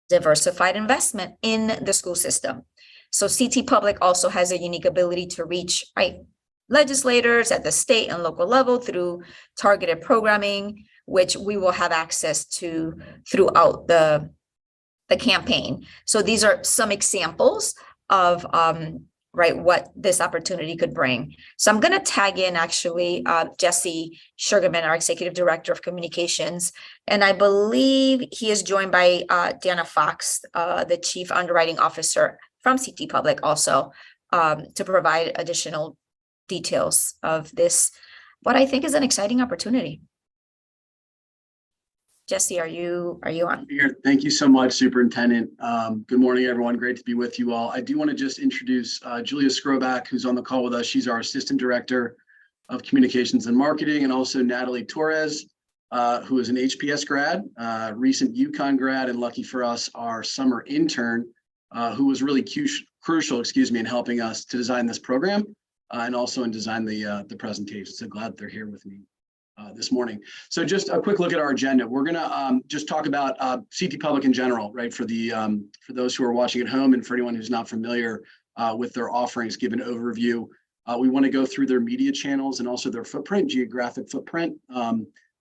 diversified investment in the school system. So CT Public also has a unique ability to reach legislators at the state and local level through targeted programming, which we will have access to throughout the campaign. So these are some examples of what this opportunity could bring. So I'm going to tag in actually Jesse Sugarman, our Executive Director of Communications, and I believe he is joined by Dana Fox, the Chief Underwriting Officer from CT Public, also to provide additional details of this, what I think is an exciting opportunity. Jesse, are you on? Here. Thank you so much, Superintendent. Good morning, everyone. Great to be with you all. I do want to just introduce Julia Skroback, who's on the call with us. She's our Assistant Director of Communications and Marketing, and also Natalie Torres, who is an HPS grad, recent UConn grad, and lucky for us, our summer intern, who was really crucial, in helping us to design this program and also in design the presentation. So glad that they're here with me this morning. So just a quick look at our agenda. We're gonna just talk about CT Public in general, right? For those who are watching at home and for anyone who's not familiar with their offerings, give an overview. We want to go through their media channels and also their footprint, geographic footprint.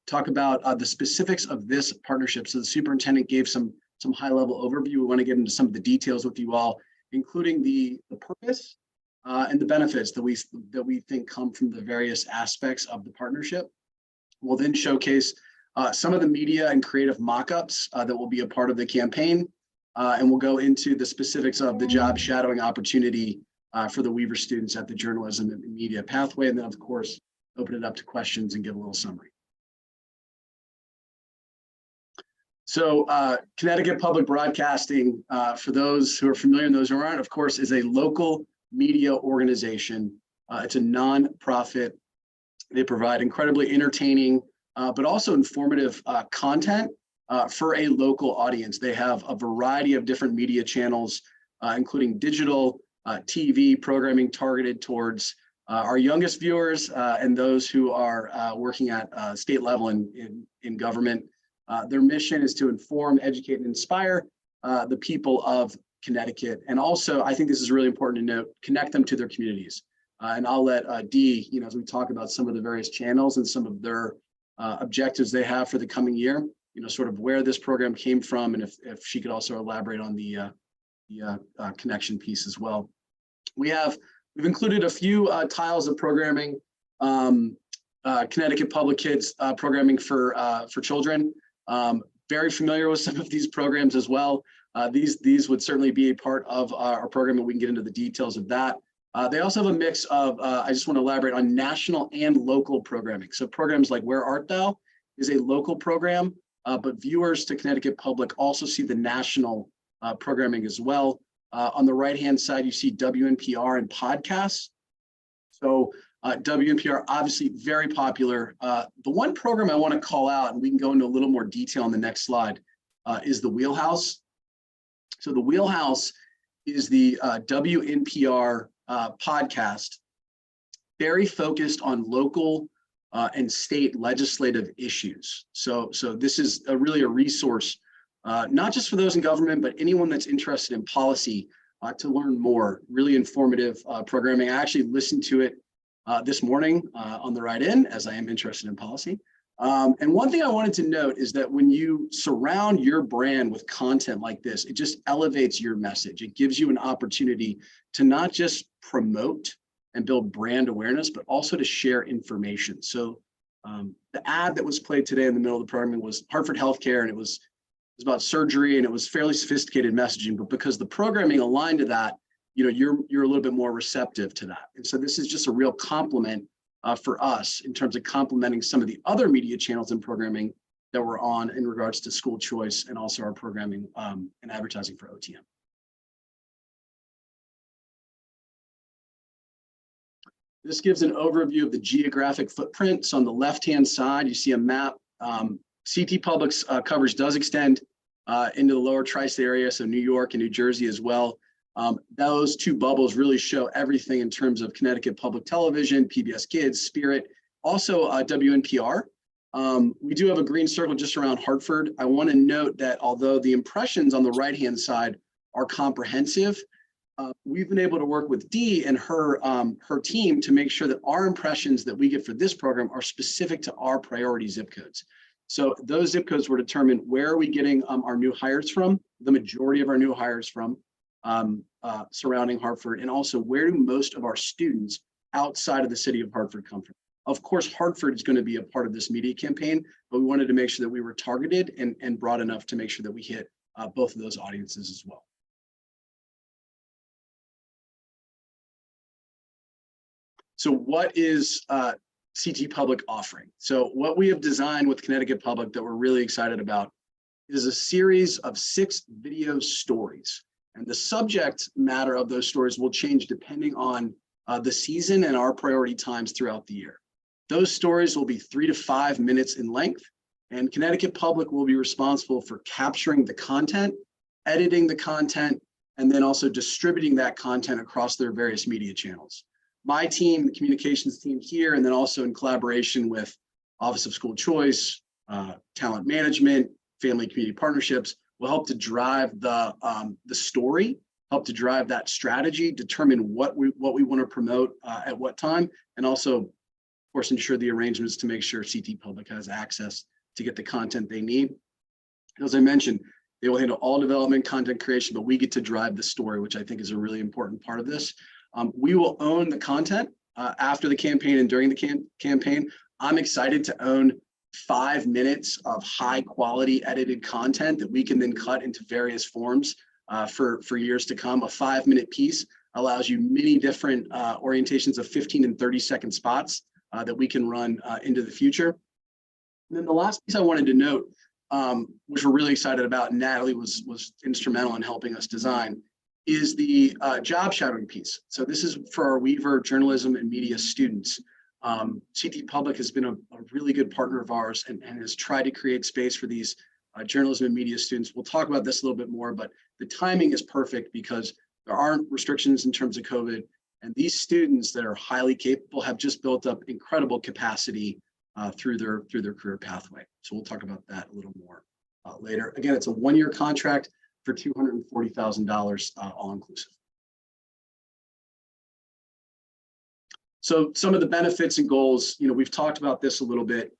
Talk about the specifics of this partnership. So the superintendent gave some high-level overview. We want to get into some of the details with you all, including the purpose and the benefits that we think come from the various aspects of the partnership. We'll then showcase some of the media and creative mock-ups that will be a part of the campaign, and we'll go into the specifics of the job shadowing opportunity for the Weaver students at the Journalism and Media Pathway, and then of course open it up to questions and give a little summary. So Connecticut Public Broadcasting, for those who are familiar and those who aren't, of course, is a local media organization. It's a nonprofit. They provide incredibly entertaining, but also informative content for a local audience. They have a variety of different media channels, including digital, TV programming targeted towards our youngest viewers and those who are working at state level in government. Their mission is to inform, educate, and inspire the people of Connecticut. And also, I think this is really important to note, connect them to their communities. And I'll let Dee, as we talk about some of the various channels and some of their objectives they have for the coming year, sort of where this program came from, and if she could also elaborate on the connection piece as well. We've included a few tiles of programming, Connecticut Public Kids programming for children. Very familiar with some of these programs as well. These would certainly be a part of our program, and we can get into the details of that. They also have a mix of, I just want to elaborate on national and local programming. So programs like Where Art Thou is a local program, but viewers to Connecticut Public also see the national programming as well. On the right-hand side, you see WNPR and podcasts. So WNPR, obviously very popular. The one program I want to call out, and we can go into a little more detail on the next slide, is the Wheelhouse. So the Wheelhouse is the WNPR podcast, very focused on local and state legislative issues. So this is really a resource, not just for those in government, but anyone that's interested in policy to learn more. Really informative programming. I actually listened to it this morning on the ride in, as I am interested in policy. And one thing I wanted to note is that when you surround your brand with content like this, it just elevates your message. It gives you an opportunity to not just promote and build brand awareness, but also to share information. So the ad that was played today in the middle of the programming was Hartford Healthcare, and it was about surgery, and it was fairly sophisticated messaging, but because the programming aligned to that, you're a little bit more receptive to that. And so this is just a real compliment for us in terms of complementing some of the other media channels and programming that we're on in regards to school choice and also our programming and advertising for OTM. This gives an overview of the geographic footprint. So on the left-hand side, you see a map. CT Public's coverage does extend into the lower tri-state area, so New York and New Jersey as well. Those two bubbles really show everything in terms of Connecticut Public Television, PBS Kids, Spirit, also WNPR. We do have a green circle just around Hartford. I want to note that although the impressions on the right-hand side are comprehensive, we've been able to work with Dee and her team to make sure that our impressions that we get for this program are specific to our priority zip codes. So those zip codes were determined where are we getting our new hires from, the majority of our new hires from surrounding Hartford, and also where do most of our students outside of the city of Hartford come from. Of course, Hartford is going to be a part of this media campaign, but we wanted to make sure that we were targeted and broad enough to make sure that we hit both of those audiences as well. So what is CT Public offering? So what we have designed with Connecticut Public that we're really excited about is a series of 6 video stories. And the subject matter of those stories will change depending on the season and our priority times throughout the year. Those stories will be 3 to 5 minutes in length, and Connecticut Public will be responsible for capturing the content, editing the content, and then also distributing that content across their various media channels. My team, the communications team here, and then also in collaboration with Office of School Choice, Talent Management, Family Community Partnerships, will help to drive the story, help to drive that strategy, determine what we want to promote at what time, and also, of course, ensure the arrangements to make sure CT Public has access to get the content they need. As I mentioned, they will handle all development, content creation, but we get to drive the story, which I think is a really important part of this. We will own the content after the campaign and during the campaign. I'm excited to own 5 minutes of high quality edited content that we can then cut into various forms for years to come. A 5-minute piece allows you many different orientations of 15 and 30-second spots that we can run into the future. And then the last piece I wanted to note, which we're really excited about, and Natalie was instrumental in helping us design, is the job shadowing piece. So this is for our Weaver journalism and media students. CT Public has been a really good partner of ours and has tried to create space for these journalism and media students. We'll talk about this a little bit more, but the timing is perfect because there aren't restrictions in terms of COVID. And these students that are highly capable have just built up incredible capacity through their career pathway. So we'll talk about that a little more later. Again, it's a 1-year contract for $240,000 all inclusive. So some of the benefits and goals, we've talked about this a little bit.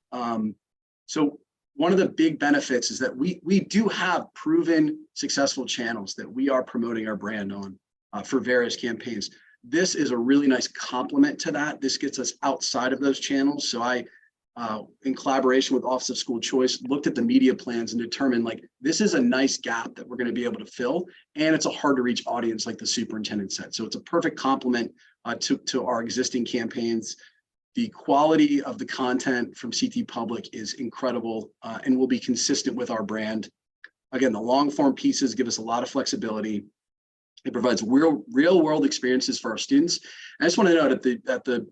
So one of the big benefits is that we do have proven successful channels that we are promoting our brand on for various campaigns. This is a really nice complement to that. This gets us outside of those channels. So I, in collaboration with Office of School Choice, looked at the media plans and determined this is a nice gap that we're going to be able to fill. And it's a hard to reach audience like the superintendent said. So it's a perfect complement to our existing campaigns. The quality of the content from CT Public is incredible and will be consistent with our brand. Again, the long form pieces give us a lot of flexibility. It provides real world experiences for our students. I just want to note at the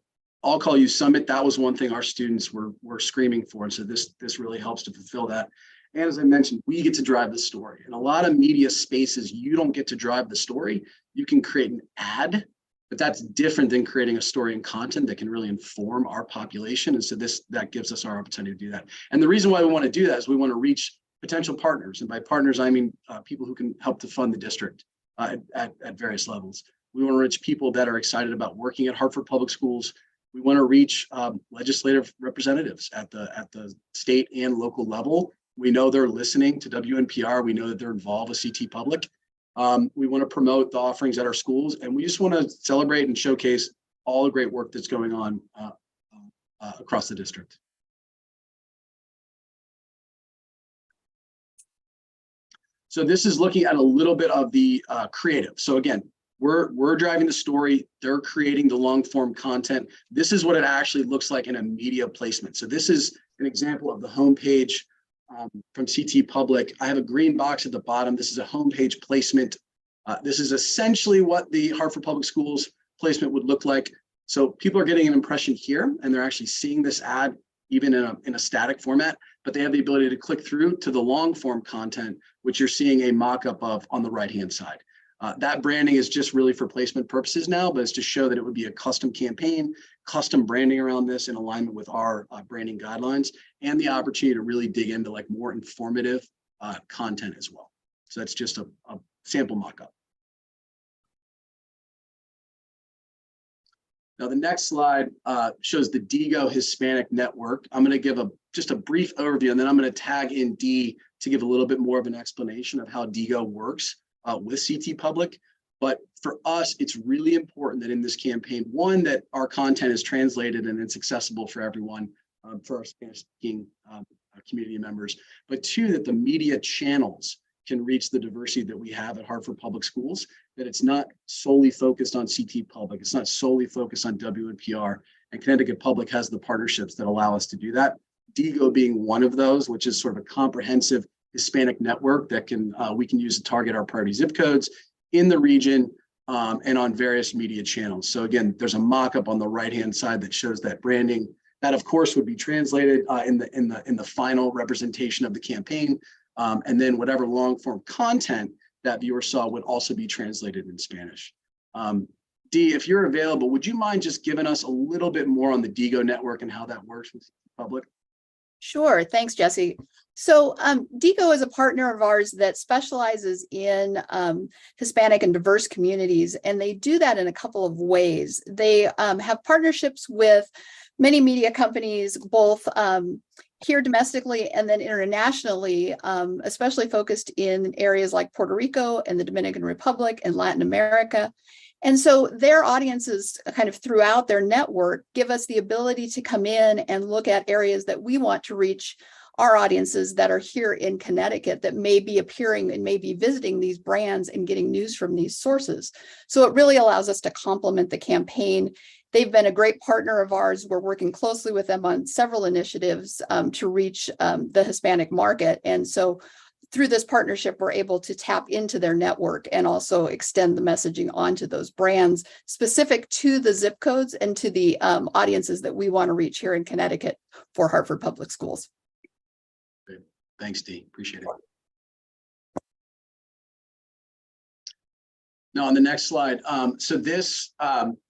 I'll Call You Summit, that was one thing our students were screaming for. And so this really helps to fulfill that. And as I mentioned, we get to drive the story. In a lot of media spaces, you don't get to drive the story. You can create an ad, but that's different than creating a story and content that can really inform our population. And so that gives us our opportunity to do that. And the reason why we want to do that is we want to reach potential partners. And by partners, I mean people who can help to fund the district at various levels. We want to reach people that are excited about working at Hartford Public Schools. We want to reach legislative representatives at the state and local level. We know they're listening to WNPR. We know that they're involved with CT Public. We want to promote the offerings at our schools, and we just want to celebrate and showcase all the great work that's going on across the district. So this is looking at a little bit of the creative. So again, we're driving the story. They're creating the long form content. This is what it actually looks like in a media placement. So this is an example of the homepage from CT Public. I have a green box at the bottom. This is a homepage placement. This is essentially what the Hartford Public Schools placement would look like. So people are getting an impression here, and they're actually seeing this ad even in a static format, but they have the ability to click through to the long form content, which you're seeing a mock-up of on the right-hand side. That branding is just really for placement purposes now, but it's to show that it would be a custom campaign, custom branding around this in alignment with our branding guidelines, and the opportunity to really dig into like more informative content as well. So that's just a sample mock-up. Now, the next slide shows the DIGO Hispanic Network. I'm going to give just a brief overview, and then I'm going to tag in D to give a little bit more of an explanation of how DIGO works with CT Public. But for us, it's really important that in this campaign, one, that our content is translated and it's accessible for everyone, for our Spanish-speaking community members, but two, that the media channels can reach the diversity that we have at Hartford Public Schools, that it's not solely focused on CT Public, it's not solely focused on WNPR, and Connecticut Public has the partnerships that allow us to do that. DIGO being one of those, which is sort of a comprehensive Hispanic network that we can use to target our priority zip codes in the region and on various media channels. So again, there's a mock-up on the right-hand side that shows that branding. That of course would be translated in the final representation of the campaign. And then whatever long form content that viewer saw would also be translated in Spanish. Dee, if you're available, would you mind just giving us a little bit more on the DIGO network and how that works with Public? Sure. Thanks, Jesse. So DIGO is a partner of ours that specializes in Hispanic and diverse communities, and they do that in a couple of ways. They have partnerships with many media companies, both here domestically and then internationally, especially focused in areas like Puerto Rico and the Dominican Republic and Latin America. And so their audiences kind of throughout their network give us the ability to come in and look at areas that we want to reach our audiences that are here in Connecticut that may be appearing and may be visiting these brands and getting news from these sources. So it really allows us to complement the campaign. They've been a great partner of ours. We're working closely with them on several initiatives to reach the Hispanic market. And so through this partnership, we're able to tap into their network and also extend the messaging onto those brands specific to the zip codes and to the audiences that we want to reach here in Connecticut for Hartford Public Schools. Great. Thanks, Dee. Appreciate it. Now on the next slide, so this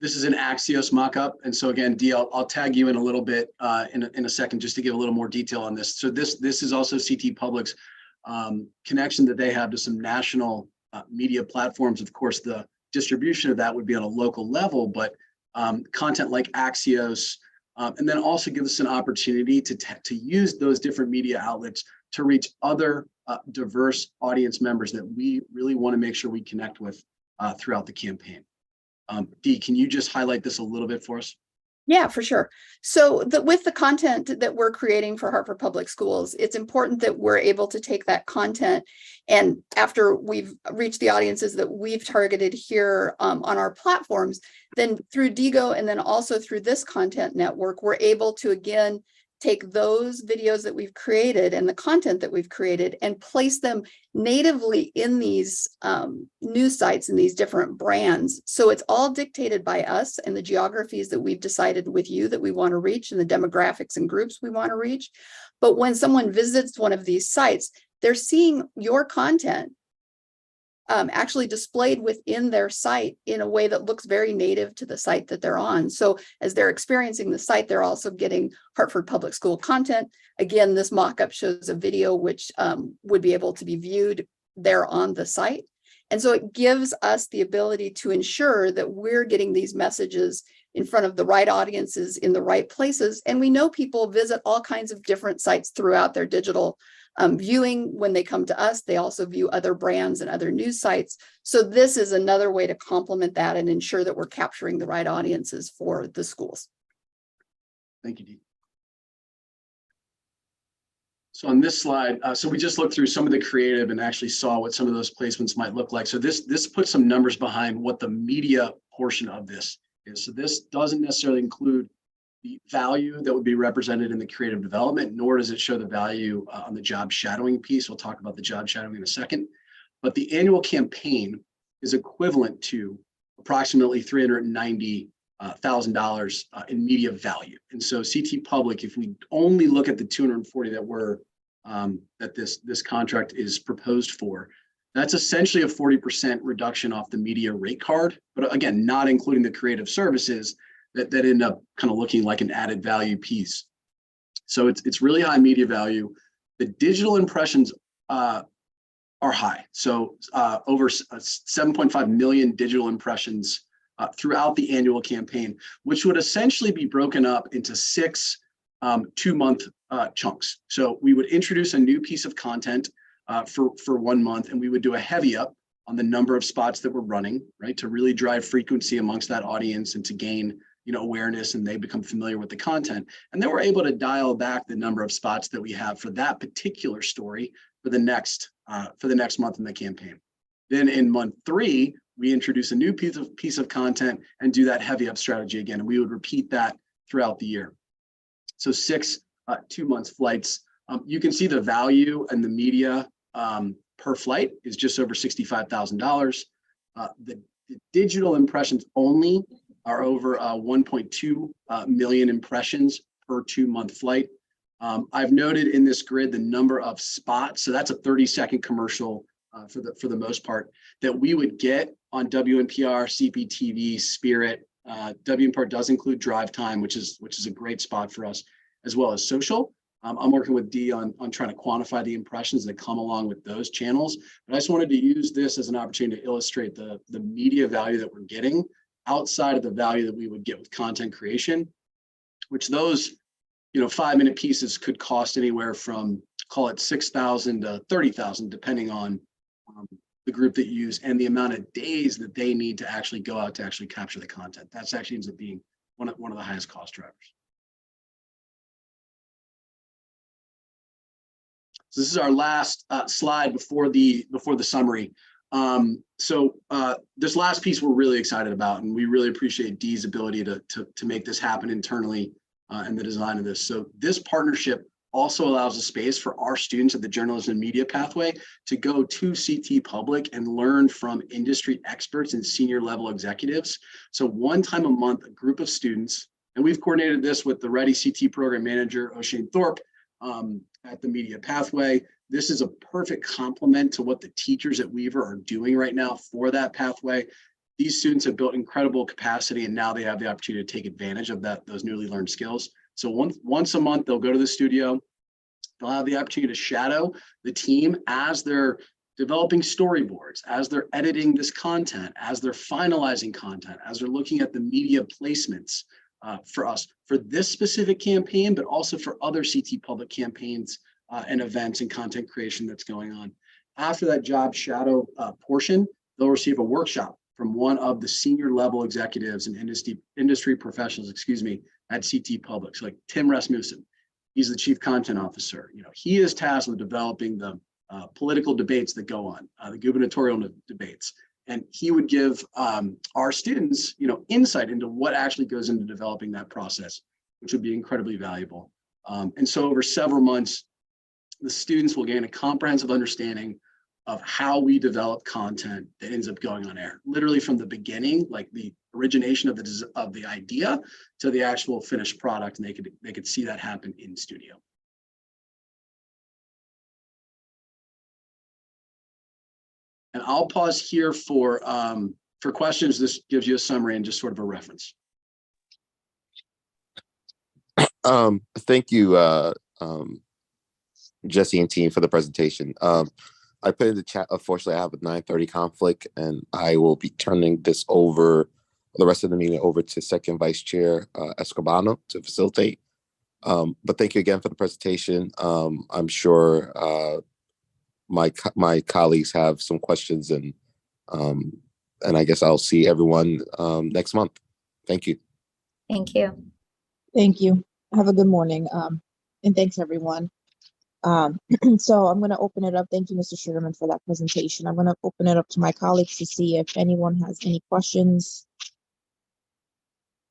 is an Axios mock-up, and so again, Dee, I'll tag you in a little bit in a second just to give a little more detail on this. So this is also CT Public's connection that they have to some national media platforms. Of course, the distribution of that would be on a local level, but content like Axios, and then also give us an opportunity to use those different media outlets to reach other diverse audience members that we really want to make sure we connect with throughout the campaign. Dee, can you just highlight this a little bit for us? Yeah, for sure. So with the content that we're creating for Hartford Public Schools, it's important that we're able to take that content, and after we've reached the audiences that we've targeted here on our platforms, then through DIGO and then also through this content network, we're able to again take those videos that we've created and the content that we've created and place them natively in these news sites and these different brands. So it's all dictated by us and the geographies that we've decided with you that we want to reach and the demographics and groups we want to reach. But when someone visits one of these sites, they're seeing your content actually displayed within their site in a way that looks very native to the site that they're on. So as they're experiencing the site, they're also getting Hartford Public School content. Again, this mock-up shows a video which would be able to be viewed there on the site. And so it gives us the ability to ensure that we're getting these messages in front of the right audiences in the right places. And we know people visit all kinds of different sites throughout their digital viewing. When they come to us, they also view other brands and other news sites. So this is another way to complement that and ensure that we're capturing the right audiences for the schools. Thank you, Dee. So on this slide, so we just looked through some of the creative and actually saw what some of those placements might look like. So this puts some numbers behind what the media portion of this is. So this doesn't necessarily include the value that would be represented in the creative development, nor does it show the value on the job shadowing piece. We'll talk about the job shadowing in a second. But the annual campaign is equivalent to approximately 390 $1,000 in media value. And so CT Public, if we only look at the 240 that we're that this contract is proposed for, that's essentially a 40% reduction off the media rate card. But again, not including the creative services that end up kind of looking like an added value piece. So it's really high media value. The digital impressions are high. So over 7.5 million digital impressions throughout the annual campaign, which would essentially be broken up into 6 2-month chunks. So we would introduce a new piece of content for 1 month, and we would do a heavy up on the number of spots that we're running, right, to really drive frequency amongst that audience and to gain awareness, and they become familiar with the content. And then we're able to dial back the number of spots that we have for that particular story for the next month in the campaign. Then in month 3, we introduce a new piece of content and do that heavy up strategy again. And we would repeat that throughout the year. So 6 2-month flights. You can see the value and the media per flight is just over $65,000. The digital impressions only are over 1.2 million impressions per 2-month flight. I've noted in this grid the number of spots. So that's a 30-second commercial for the most part that we would get on WNPR, CPTV, Spirit. WNPR does include drive time, which is a great spot for us, as well as social. I'm working with Dee on trying to quantify the impressions that come along with those channels. But I just wanted to use this as an opportunity to illustrate the media value that we're getting outside of the value that we would get with content creation, which those 5-minute pieces could cost anywhere from, call it $6,000 to $30,000, depending on the group that you use and the amount of days that they need to actually go out to actually capture the content. That's actually ends up being one of the highest cost drivers. So this is our last slide before the summary. This last piece we're really excited about, and we really appreciate Dee's ability to make this happen internally and the design of this. So this partnership also allows a space for our students at the journalism and media pathway to go to CT Public and learn from industry experts and senior level executives. So 1 time a month, a group of students, and we've coordinated this with the Ready CT program manager, O'Shane Thorpe, at the media pathway. This is a perfect complement to what the teachers at Weaver are doing right now for that pathway. These students have built incredible capacity, and now they have the opportunity to take advantage of those newly learned skills. So once a month, they'll go to the studio. They'll have the opportunity to shadow the team as they're developing storyboards, as they're editing this content, as they're finalizing content, as they're looking at the media placements for us for this specific campaign, but also for other CT Public campaigns and events and content creation that's going on. After that job shadow portion, they'll receive a workshop from one of the senior level executives and industry professionals, at CT Public. So like Tim Rasmussen, he's the chief content officer. He is tasked with developing the political debates that go on, the gubernatorial debates. And he would give our students, insight into what actually goes into developing that process, which would be incredibly valuable. And so over several months, the students will gain a comprehensive understanding of how we develop content that ends up going on air, literally from the beginning, like the origination of the idea to the actual finished product, and they could see that happen in studio. And I'll pause here for questions. This gives you a summary and just sort of a reference. Thank you, Jesse and team, for the presentation. I put in the chat, unfortunately, I have a 9:30 conflict, and I will be turning this over, the rest of the meeting over to Second Vice Chair Escobar to facilitate. But thank you again for the presentation. I'm sure my colleagues have some questions, and I guess I'll see everyone next month. Thank you. Thank you. Thank you. Have a good morning. And thanks, everyone. So I'm going to open it up. Thank you, Mr. Sugarman, for that presentation. I'm going to open it up to my colleagues to see if anyone has any questions.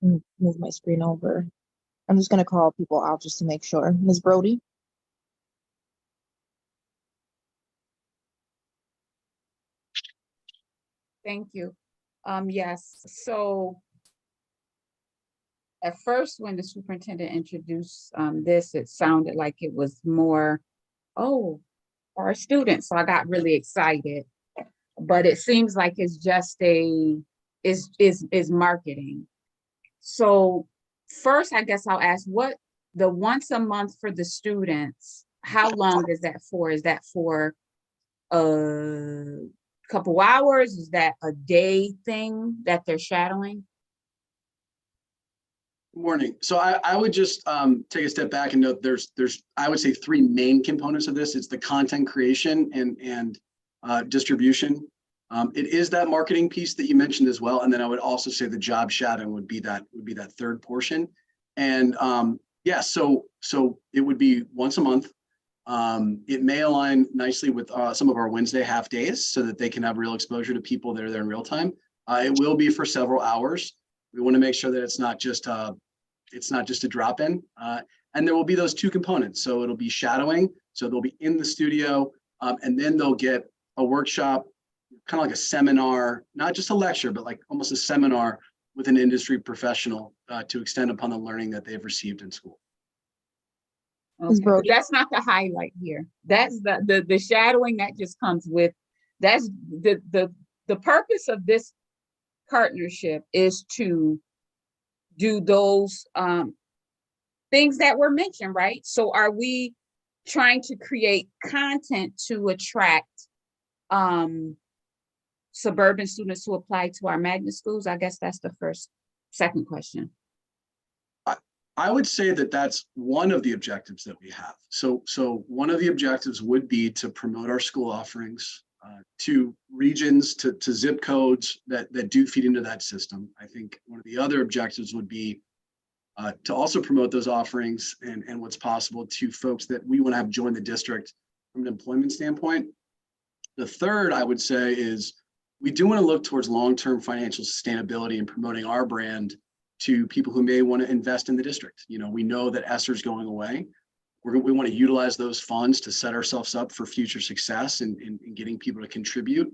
Move my screen over. I'm just going to call people out just to make sure. Ms. Brody? Thank you. Yes, so at first, when the superintendent introduced this, it sounded like it was more, oh, for our students. So I got really excited. But it seems like it's just is marketing. So first, I guess I'll ask, what the once a month for the students, how long is that for? Is that for a couple hours? Is that a day thing that they're shadowing? Good morning. So I would just take a step back and note there's I would say three main components of this. It's the content creation and distribution. It is that marketing piece that you mentioned as well. And then I would also say the job shadowing would be that third portion. And yeah, so it would be once a month. It may align nicely with some of our Wednesday half days so that they can have real exposure to people that are there in real time. It will be for several hours. We want to make sure that it's not just a drop in. And there will be those two components. So it'll be shadowing. So they'll be in the studio and then they'll get a workshop, kind of like a seminar, not just a lecture, but like almost a seminar with an industry professional to extend upon the learning that they've received in school. Okay, but Brody. that's not the highlight here. That's the shadowing that just comes with, that's the purpose of this partnership is to do those things that were mentioned, right? So are we trying to create content to attract suburban students to apply to our magnet schools? I guess that's the second question. I would say that that's one of the objectives that we have. So one of the objectives would be to promote our school offerings to regions, to zip codes that do feed into that system. I think one of the other objectives would be to also promote those offerings and what's possible to folks that we want to have join the district from an employment standpoint. The third, I would say, is we do want to look towards long-term financial sustainability and promoting our brand to people who may want to invest in the district. You know, we know that ESSER's going away. We want to utilize those funds to set ourselves up for future success and getting people to contribute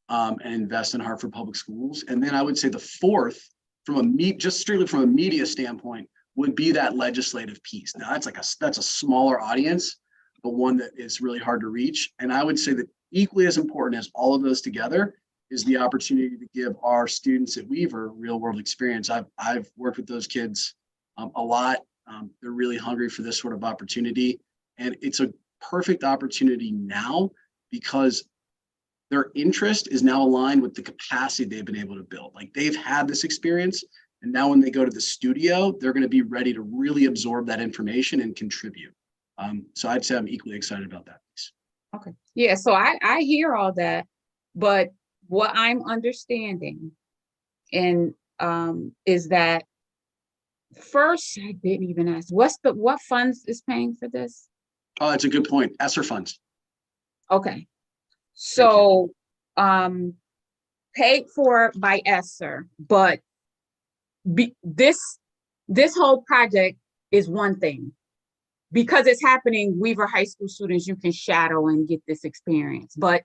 and invest in Hartford Public Schools. And then I would say the fourth, just strictly from a media standpoint, would be that legislative piece. Now that's a smaller audience, but one that is really hard to reach. And I would say that equally as important as all of those together is the opportunity to give our students at Weaver real world experience. I've worked with those kids a lot. They're really hungry for this sort of opportunity. And it's a perfect opportunity now because their interest is now aligned with the capacity they've been able to build. Like they've had this experience. And now when they go to the studio, they're going to be ready to really absorb that information and contribute. So I'd say I'm equally excited about that piece. Okay. Yeah, so I hear all that, but what I'm understanding and is that first, I didn't even ask, what funds is paying for this? Oh, that's a good point. ESSER funds. Okay. So paid for by ESSER, but this whole project is one thing. Because it's happening, Weaver High School students, you can shadow and get this experience. But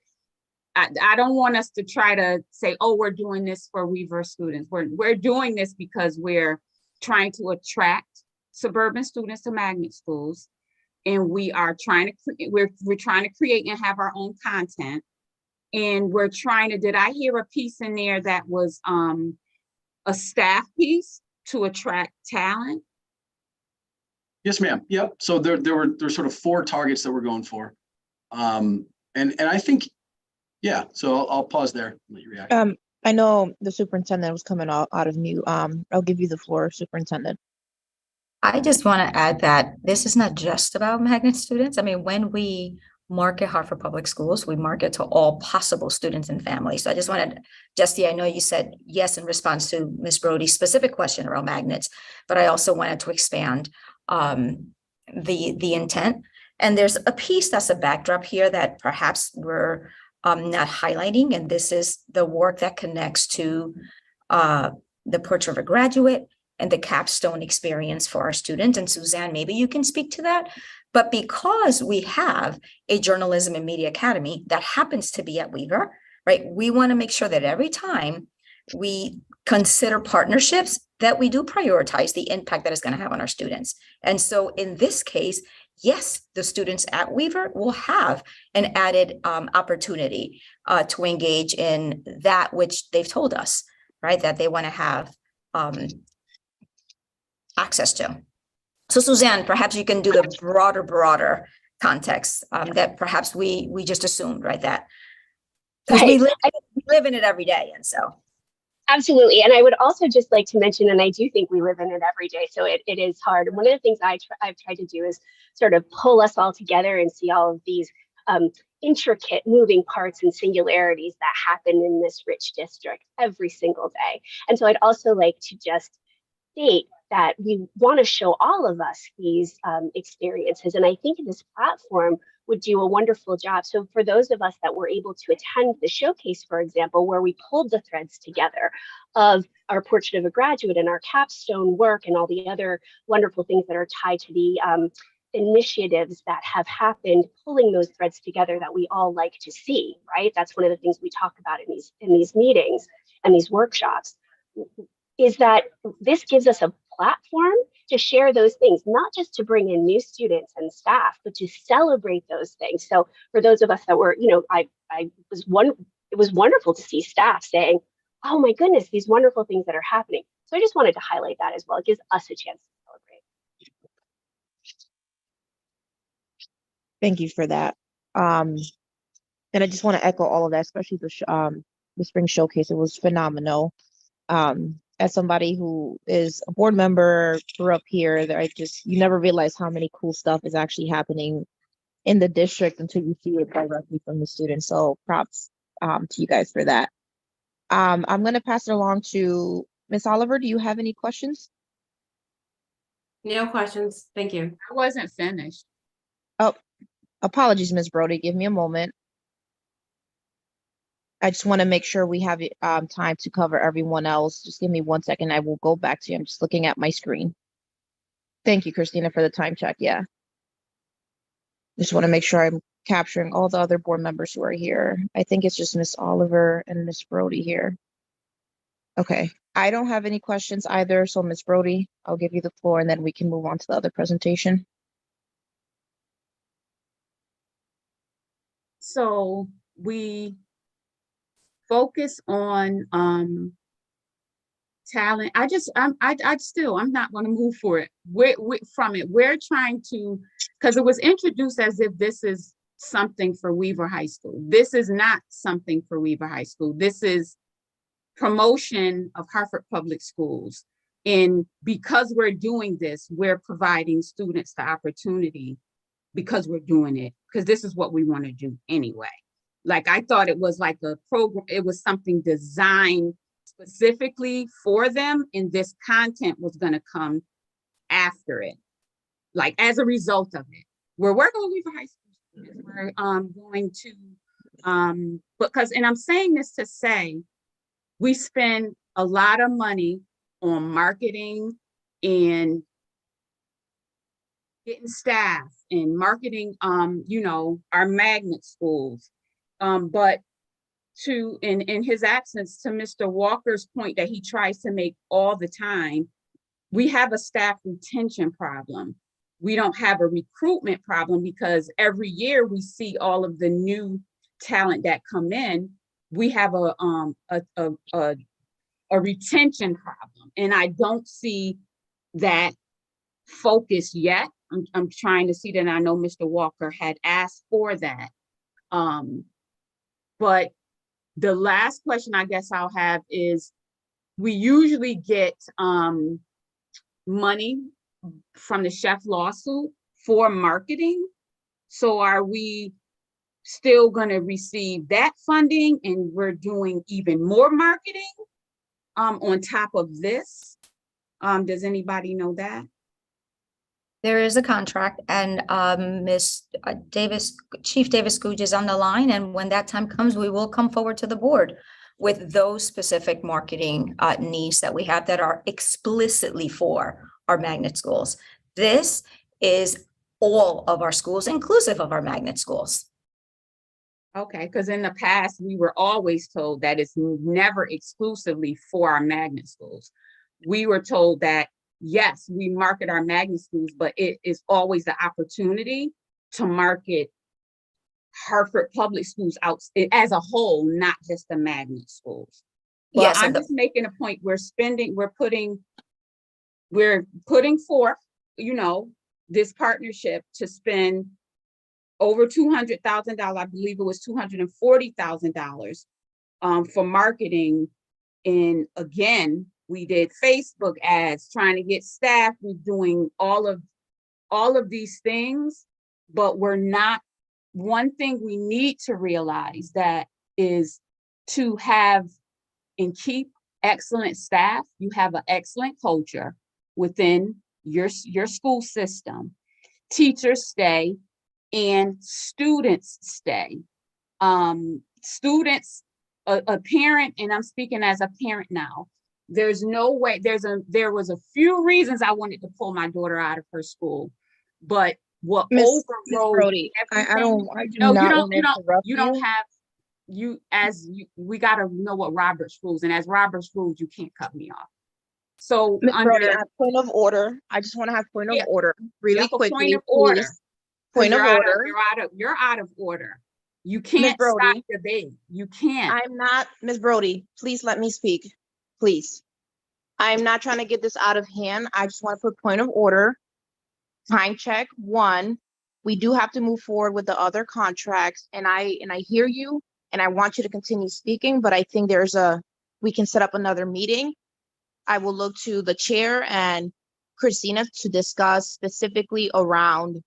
I don't want us to try to say, oh, we're doing this for Weaver students. We're doing this because we're trying to attract suburban students to magnet schools. And we are trying to, we're trying to create and have our own content. And we're trying to, did I hear a piece in there that was a staff piece to attract talent? Yes, ma'am. Yep. So there's sort of four targets that we're going for. And I think, yeah, so I'll pause there and let you react. I know the superintendent was coming out of mute. I'll give you the floor, Superintendent. I just want to add that this is not just about magnet students. I mean, when we market Hartford Public Schools, we market to all possible students and families. So I just wanted, Justy, I know you said yes in response to Ms. Brody's specific question around magnets, but I also wanted to expand the intent. And there's a piece that's a backdrop here that perhaps we're not highlighting, and this is the work that connects to the Portrait of a Graduate and the capstone experience for our students. And Suzanne, maybe you can speak to that. But because we have a Journalism and Media Academy that happens to be at Weaver, right, we want to make sure that every time we consider partnerships, that we do prioritize the impact that it's going to have on our students. And so in this case, yes, the students at Weaver will have an added opportunity to engage in that which they've told us, right, that they want to have access to. So Suzanne, perhaps you can do the broader context that perhaps we just assumed, right, that because we live in it every day. And so. Absolutely. And I would also just like to mention, and I do think we live in it every day, so it is hard. And one of the things I've tried to do is sort of pull us all together and see all of these intricate moving parts and singularities that happen in this rich district every single day. And so I'd also like to just state that we want to show all of us these experiences. And I think this platform would do a wonderful job. So for those of us that were able to attend the showcase, for example, where we pulled the threads together of our Portrait of a Graduate and our capstone work and all the other wonderful things that are tied to the initiatives that have happened, pulling those threads together that we all like to see, right? That's one of the things we talk about in these meetings and these workshops, is that this gives us a platform to share those things, not just to bring in new students and staff, but to celebrate those things. So for those of us that were, it was wonderful to see staff saying, oh my goodness, these wonderful things that are happening. So I just wanted to highlight that as well. It gives us a chance to celebrate. Thank you for that. And I just want to echo all of that, especially the spring showcase. It was phenomenal. As somebody who is a board member, grew up here, you never realize how many cool stuff is actually happening in the district until you see it directly from the students. So props to you guys for that. I'm going to pass it along to Ms. Oliver. Do you have any questions? No questions. Thank you. I wasn't finished. Oh, apologies, Ms. Brody. Give me a moment. I just want to make sure we have time to cover everyone else. Just give me 1 second. I will go back to you. I'm just looking at my screen. Thank you, Christina, for the time check. Yeah. Just want to make sure I'm capturing all the other board members who are here. I think it's just Ms. Oliver and Ms. Brody here. Okay. I don't have any questions either. So Ms. Brody, I'll give you the floor and then we can move on to the other presentation. So we focus on talent. I'm not going to move for it. From it. We're trying to, because it was introduced as if this is something for Weaver High School. This is not something for Weaver High School. This is promotion of Hartford Public Schools. And because we're doing this, we're providing students the opportunity because we're doing it, because this is what we want to do anyway. Like, I thought it was like a program, it was something designed specifically for them, and this content was going to come after it, like as a result of it. We're working with Weaver High School students. We're going to, because, and I'm saying this to say, we spend a lot of money on marketing and getting staff and marketing, our magnet schools. But in his absence, to Mr. Walker's point that he tries to make all the time, we have a staff retention problem. We don't have a recruitment problem because every year we see all of the new talent that come in. We have a retention problem, and I don't see that focus yet. I'm trying to see that. I know Mr. Walker had asked for that. But the last question I guess I'll have is, we usually get money from the chef lawsuit for marketing. So are we still going to receive that funding, and we're doing even more marketing on top of this? Does anybody know that? There is a contract, and Chief Davis Googe is on the line, and when that time comes, we will come forward to the board with those specific marketing needs that we have that are explicitly for our magnet schools. This is all of our schools, inclusive of our magnet schools. Okay, because in the past, we were always told that it's never exclusively for our magnet schools. we were told that, yes, we market our magnet schools, but it is always the opportunity to market Hartford Public Schools out as a whole, not just the magnet schools. But Yes, I'm just making a point, we're putting forth, you know, this partnership to spend over $200,000, I believe it was $240,000 for marketing. And again, we did Facebook ads, trying to get staff, we're doing all of these things, but we're not, one thing we need to realize that is to have and keep excellent staff, you have an excellent culture within your school system. Teachers stay and students stay. Students, a parent, and I'm speaking as a parent now, there's no way, there was a few reasons I wanted to pull my daughter out of her school, but what Miss overrode Brody, I everything- do no, not want to interrupt you don't have, we gotta know what Robert's rules, and as Robert's rules, you can't cut me off. So Ms. Brody, under, I have point of order. I just want to have point of Yeah. order really Yep, a quickly. point of order. please. Point of order. You're out of order. You can't stop Brody, debate. You can't. I'm not, Ms. Brody, please let me speak, please. I'm not trying to get this out of hand. I just want to put point of order. Time check. One, we do have to move forward with the other contracts, and I hear you, and I want you to continue speaking, but I think we can set up another meeting. I will look to the chair and Christina to discuss specifically around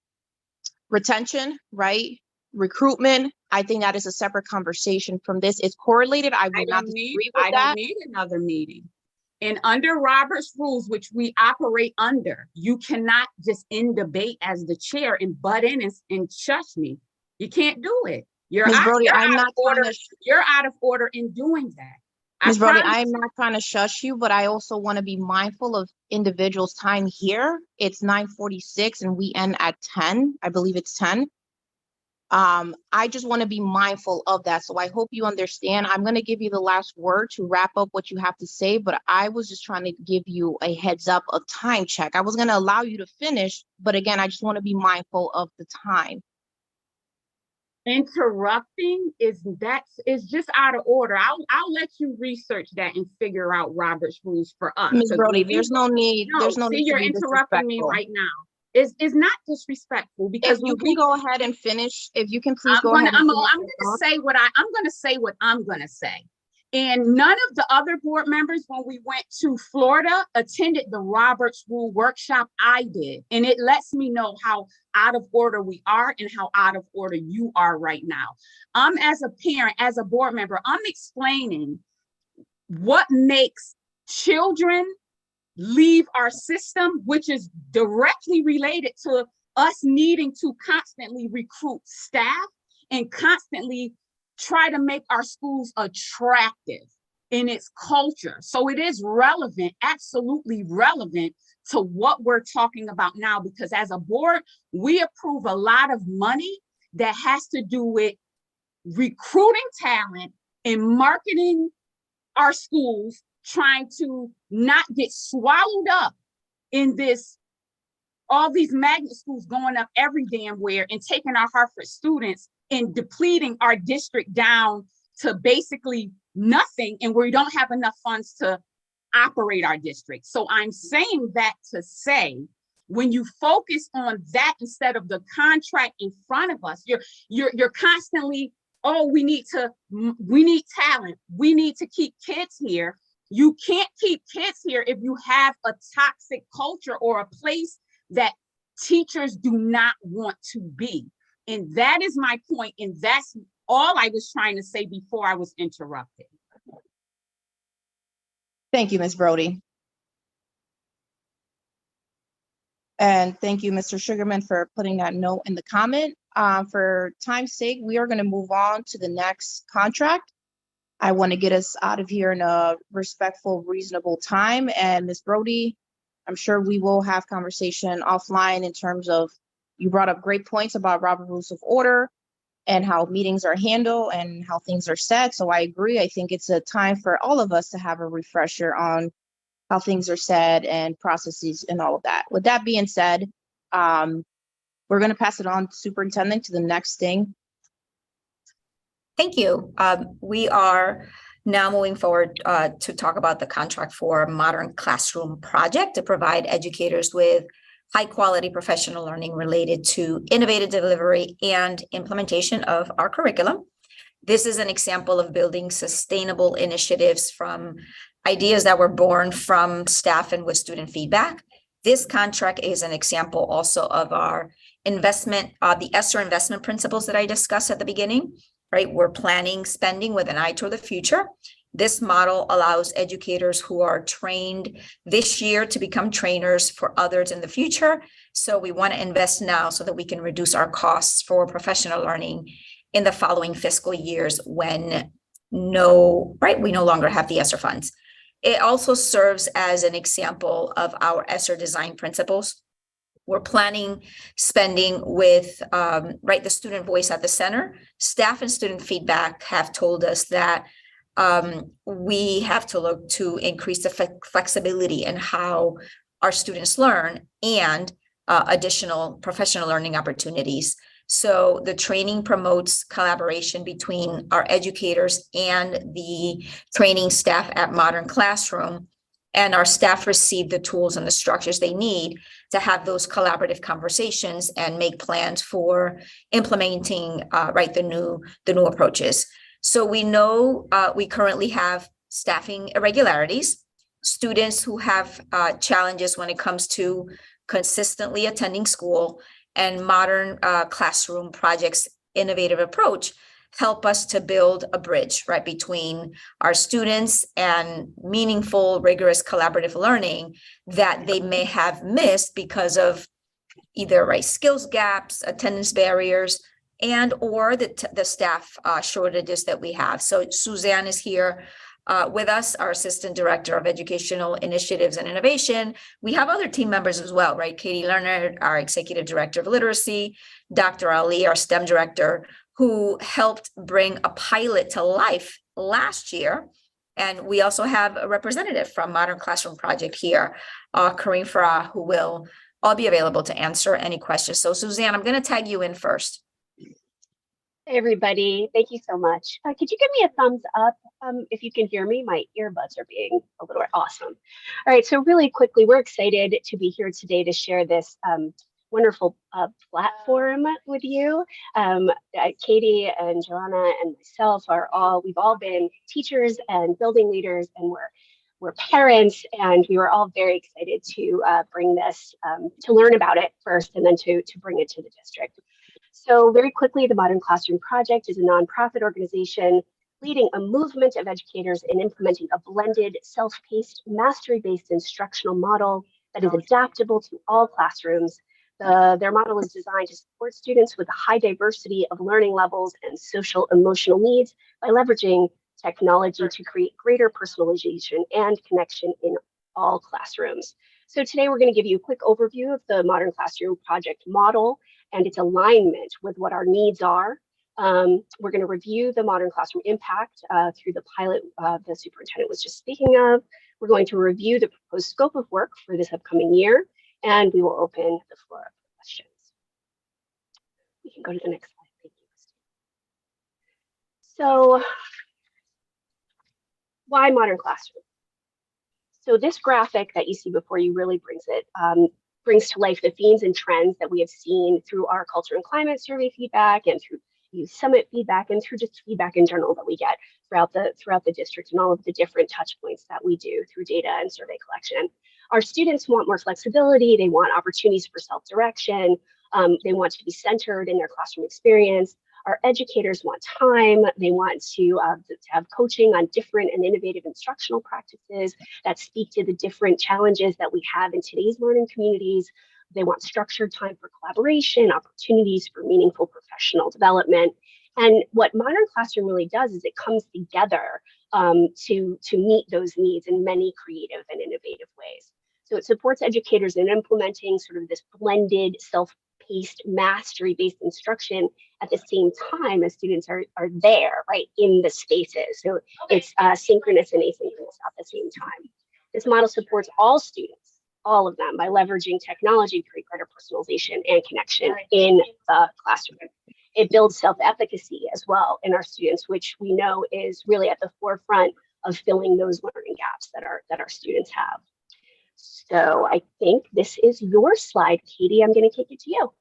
retention, right? Recruitment. I think that is a separate conversation from this. It's correlated. I I will not don't need, disagree with I that. don't need another meeting. And under Robert's rules, which we operate under, you cannot just end debate as the chair and butt in and shush me. You can't do it. Ms. Brody, I'm not trying to, You're out of order in doing that. I Ms. Brody, promise I'm not trying to shush you, but I also want to be mindful of individuals' time here. It's 9:46 and we end at 10. I believe it's 10. I just want to be mindful of that. So I hope you understand. I'm going to give you the last word to wrap up what you have to say, but I was just trying to give you a heads up of time check. I was going to allow you to finish, but again, I just want to be mindful of the time. interrupting is just out of order. I'll let you research that and figure out Robert's rules for us. Ms. 'Cause Brody, when we- there's no need. There's no see, need to you're be interrupting me disrespectful. right now. It's not disrespectful because If you can go ahead and finish, if you can please I'm go gonna, ahead. and finish I'm your gonna thoughts. say I'm gonna say what I'm gonna say. And none of the other board members, when we went to Florida, attended the Roberts Rule workshop. I did. And it lets me know how out of order we are and how out of order you are right now. As a parent, as a board member, I'm explaining what makes children leave our system, which is directly related to us needing to constantly recruit staff and constantly try to make our schools attractive in its culture. So it is relevant, absolutely relevant to what we're talking about now, because as a board, we approve a lot of money that has to do with recruiting talent and marketing our schools, trying to not get swallowed up in all these magnet schools going up every damn where and taking our Hartford students and depleting our district down to basically nothing, and we don't have enough funds to operate our district. So I'm saying that to say, when you focus on that instead of the contract in front of us, you're constantly, oh, we need talent. We need to keep kids here. You can't keep kids here if you have a toxic culture or a place that teachers do not want to be. And that is my point. And that's all I was trying to say before I was interrupted. Thank you, Ms. Brody. And thank you, Mr. Sugarman, for putting that note in the comment. For time's sake, we are going to move on to the next contract. I want to get us out of here in a respectful, reasonable time. And Ms. Brody, I'm sure we will have conversation offline in terms of, you brought up great points about Robert Rules of Order and how meetings are handled and how things are set. So I agree. I think it's a time for all of us to have a refresher on how things are said and processes and all of that. With that being said, we're going to pass it on, Superintendent, to the next thing. Thank you. We are now moving forward to talk about the contract for Modern Classroom Project to provide educators with high quality professional learning related to innovative delivery and implementation of our curriculum. This is an example of building sustainable initiatives from ideas that were born from staff and with student feedback. This contract is an example also of our investment, the ESSER investment principles that I discussed at the beginning, right? We're planning spending with an eye toward the future. This model allows educators who are trained this year to become trainers for others in the future. So we want to invest now so that we can reduce our costs for professional learning in the following fiscal years when we no longer have the ESSER funds. It also serves as an example of our ESSER design principles. We're planning spending with the student voice at the center. Staff and student feedback have told us that we have to look to increase the flexibility in how our students learn and additional professional learning opportunities. So the training promotes collaboration between our educators and the training staff at Modern Classroom, and our staff receive the tools and the structures they need to have those collaborative conversations and make plans for implementing the new approaches. So we know we currently have staffing irregularities, students who have challenges when it comes to consistently attending school, and Modern Classroom Project's innovative approach help us to build a bridge between our students and meaningful, rigorous, collaborative learning that they may have missed because of either skills gaps, attendance barriers, and or the staff shortages that we have. So Suzanne is here with us, our Assistant Director of Educational Initiatives and Innovation. We have other team members as well, right? Katie Lerner, our Executive Director of Literacy, Dr. Ali, our STEM Director, who helped bring a pilot to life last year. And we also have a representative from Modern Classroom Project here, Kareem Farah, who will all be available to answer any questions. So Suzanne, I'm going to tag you in first. Hey everybody, thank you so much. Could you give me a thumbs up if you can hear me? My earbuds are being a little awesome. All right, so really quickly, we're excited to be here today to share this wonderful platform with you. Katie and Joanna and myself we've all been teachers and building leaders, and we're parents, and we were all very excited to bring this, to learn about it first, and then to bring it to the district. So very quickly, the Modern Classroom Project is a nonprofit organization leading a movement of educators in implementing a blended, self-paced, mastery-based instructional model that is adaptable to all classrooms. Their model is designed to support students with a high diversity of learning levels and social emotional needs by leveraging technology to create greater personalization and connection in all classrooms. So today we're going to give you a quick overview of the Modern Classroom Project model and its alignment with what our needs are. We're going to review the Modern Classroom impact through the pilot the superintendent was just speaking of. We're going to review the proposed scope of work for this upcoming year, and we will open the floor up for questions. We can go to the next slide. Thank you. So, why Modern Classroom? So this graphic that you see before you really brings to life the themes and trends that we have seen through our culture and climate survey feedback, and through Youth Summit feedback, and through just feedback in general that we get throughout the district, and all of the different touch points that we do through data and survey collection. Our students want more flexibility. They want opportunities for self-direction. They want to be centered in their classroom experience. Our educators want time. They want to have coaching on different and innovative instructional practices that speak to the different challenges that we have in today's learning communities. They want structured time for collaboration, opportunities for meaningful professional development. And what Modern Classroom really does is it comes together to meet those needs in many creative and innovative ways. So it supports educators in implementing sort of this blended, self-paced, mastery-based instruction at the same time as students are there, right, in the spaces. So it's synchronous and asynchronous at the same time. This model supports all students, all of them, by leveraging technology, create greater personalization and connection in the classroom. It builds self-efficacy as well in our students, which we know is really at the forefront of filling those learning gaps that our students have. So I think this is your slide, Katie. I'm going to kick it to you.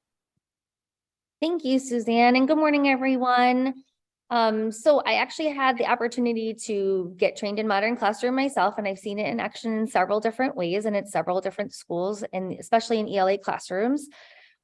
Thank you, Suzanne, and good morning, everyone. So I actually had the opportunity to get trained in Modern Classroom myself, and I've seen it in action in several different ways and at several different schools, and especially in ELA classrooms.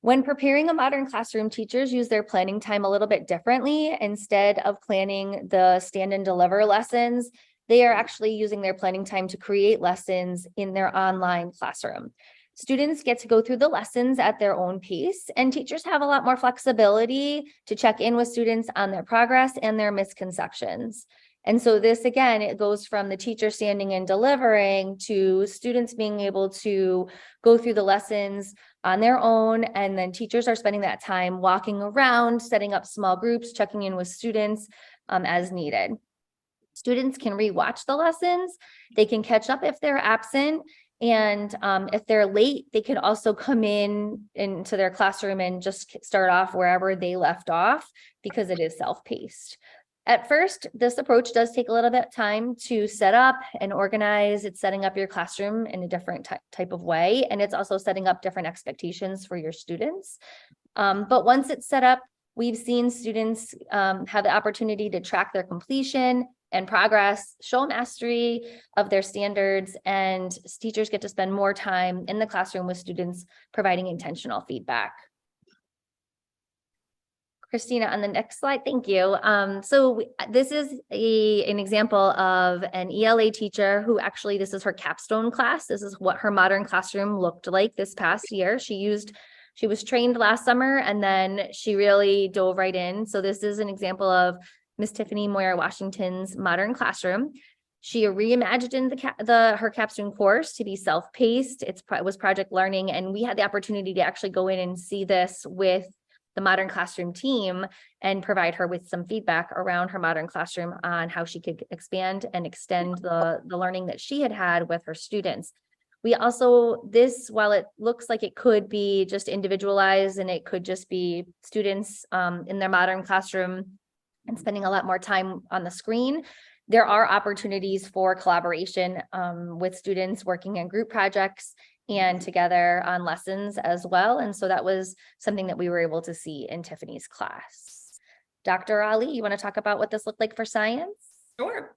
When preparing a Modern Classroom, teachers use their planning time a little bit differently. Instead of planning the stand and deliver lessons, they are actually using their planning time to create lessons in their online classroom. Students get to go through the lessons at their own pace, and teachers have a lot more flexibility to check in with students on their progress and their misconceptions. And so this, again, it goes from the teacher standing and delivering to students being able to go through the lessons on their own. And then teachers are spending that time walking around, setting up small groups, checking in with students as needed. Students can rewatch the lessons. They can catch up if they're absent. And if they're late, they can also come into their classroom and just start off wherever they left off, because it is self-paced. At first, this approach does take a little bit of time to set up and organize. It's setting up your classroom in a different type of way. And it's also setting up different expectations for your students. But once it's set up, we've seen students have the opportunity to track their completion and progress, show mastery of their standards, and teachers get to spend more time in the classroom with students providing intentional feedback. Christina, on the next slide, thank you. This is an example of an ELA teacher who actually, this is her capstone class. This is what her Modern Classroom looked like this past year. She was trained last summer, and then she really dove right in. So this is an example of Miss Tiffany Moyer Washington's Modern Classroom. She reimagined her capstone course to be self-paced. It was project learning, and we had the opportunity to actually go in and see this with the Modern Classroom team and provide her with some feedback around her Modern Classroom on how she could expand and extend the learning that she had with her students. We also, while it looks like it could be just individualized and it could just be students in their Modern Classroom and spending a lot more time on the screen, there are opportunities for collaboration with students working in group projects and together on lessons as well. And so that was something that we were able to see in Tiffany's class. Dr. Ali, you want to talk about what this looked like for science? Sure.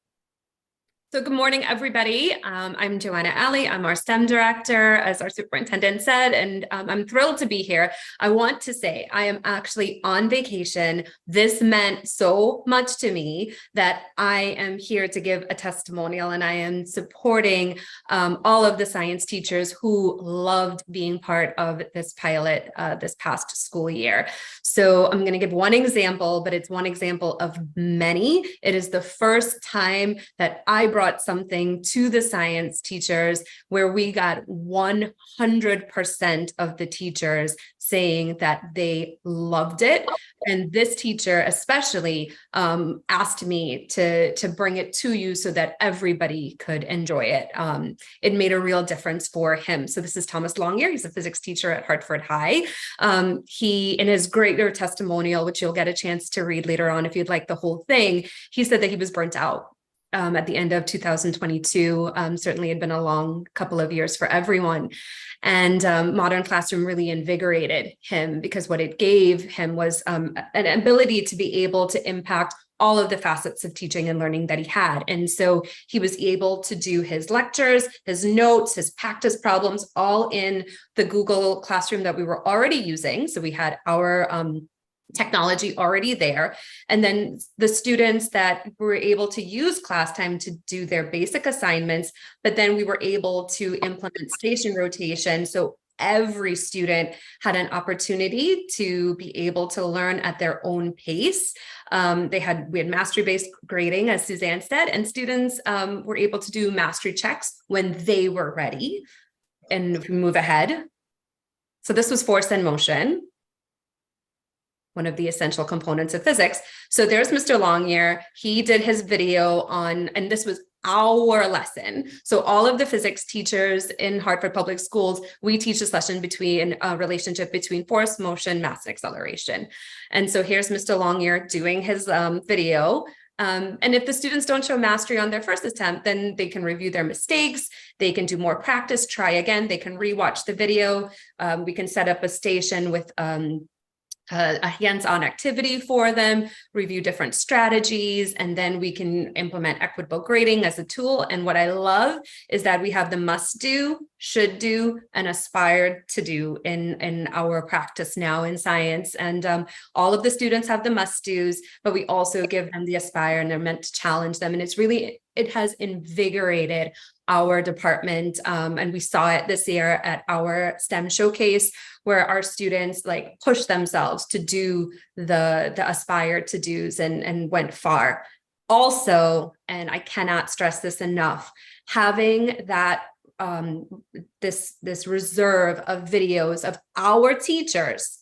So good morning, everybody. I'm Joanna Ali. I'm our STEM director, as our superintendent said, and I'm thrilled to be here. I want to say I am actually on vacation. This meant so much to me that I am here to give a testimonial, and I am supporting all of the science teachers who loved being part of this pilot this past school year. So I'm going to give one example, but it's one example of many. It is the first time that I brought something to the science teachers where we got 100% of the teachers saying that they loved it. And this teacher especially asked me to bring it to you so that everybody could enjoy it. It made a real difference for him. So this is Thomas Longyear. He's a physics teacher at Hartford High. He, in his greater testimonial, which you'll get a chance to read later on if you'd like the whole thing, he said that he was burnt out at the end of 2022. Certainly had been a long couple of years for everyone. And Modern Classroom really invigorated him because what it gave him was an ability to be able to impact all of the facets of teaching and learning that he had. And so he was able to do his lectures, his notes, his practice problems, all in the Google Classroom that we were already using. So we had our technology already there. And then the students that were able to use class time to do their basic assignments, but then we were able to implement station rotation. So every student had an opportunity to be able to learn at their own pace. We had mastery-based grading, as Suzanne said, and students were able to do mastery checks when they were ready. And if we move ahead. So this was force and motion, one of the essential components of physics. So there's Mr. Longyear. He did his video on, and this was our lesson. So all of the physics teachers in Hartford Public Schools, we teach this lesson between a relationship between force, motion, mass, and acceleration. And so here's Mr. Longyear doing his video. And if the students don't show mastery on their first attempt, then they can review their mistakes. They can do more practice, try again. They can rewatch the video. We can set up a station with a hands-on activity for them, review different strategies, and then we can implement equitable grading as a tool. And what I love is that we have the must do, should do, and aspire to do in our practice now in science. And all of the students have the must do's, but we also give them the aspire, and they're meant to challenge them. And it has invigorated our department. And we saw it this year at our STEM showcase, where our students like pushed themselves to do the aspire to do's and went far. Also, and I cannot stress this enough, having that this reserve of videos of our teachers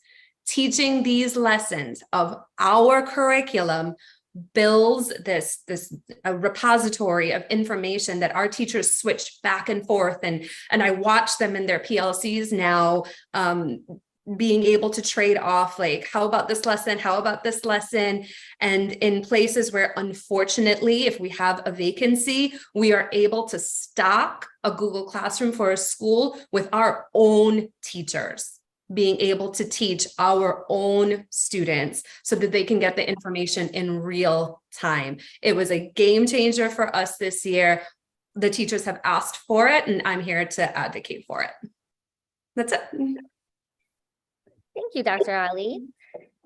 teaching these lessons of our curriculum builds this a repository of information that our teachers switch back and forth, and I watch them in their PLCs now, being able to trade off, like, how about this lesson, how about this lesson? And in places where, unfortunately, if we have a vacancy, we are able to stock a Google Classroom for a school with our own teachers, being able to teach our own students so that they can get the information in real time. It was a game changer for us this year. The teachers have asked for it, and I'm here to advocate for it. That's it. Thank you, Dr. Ali.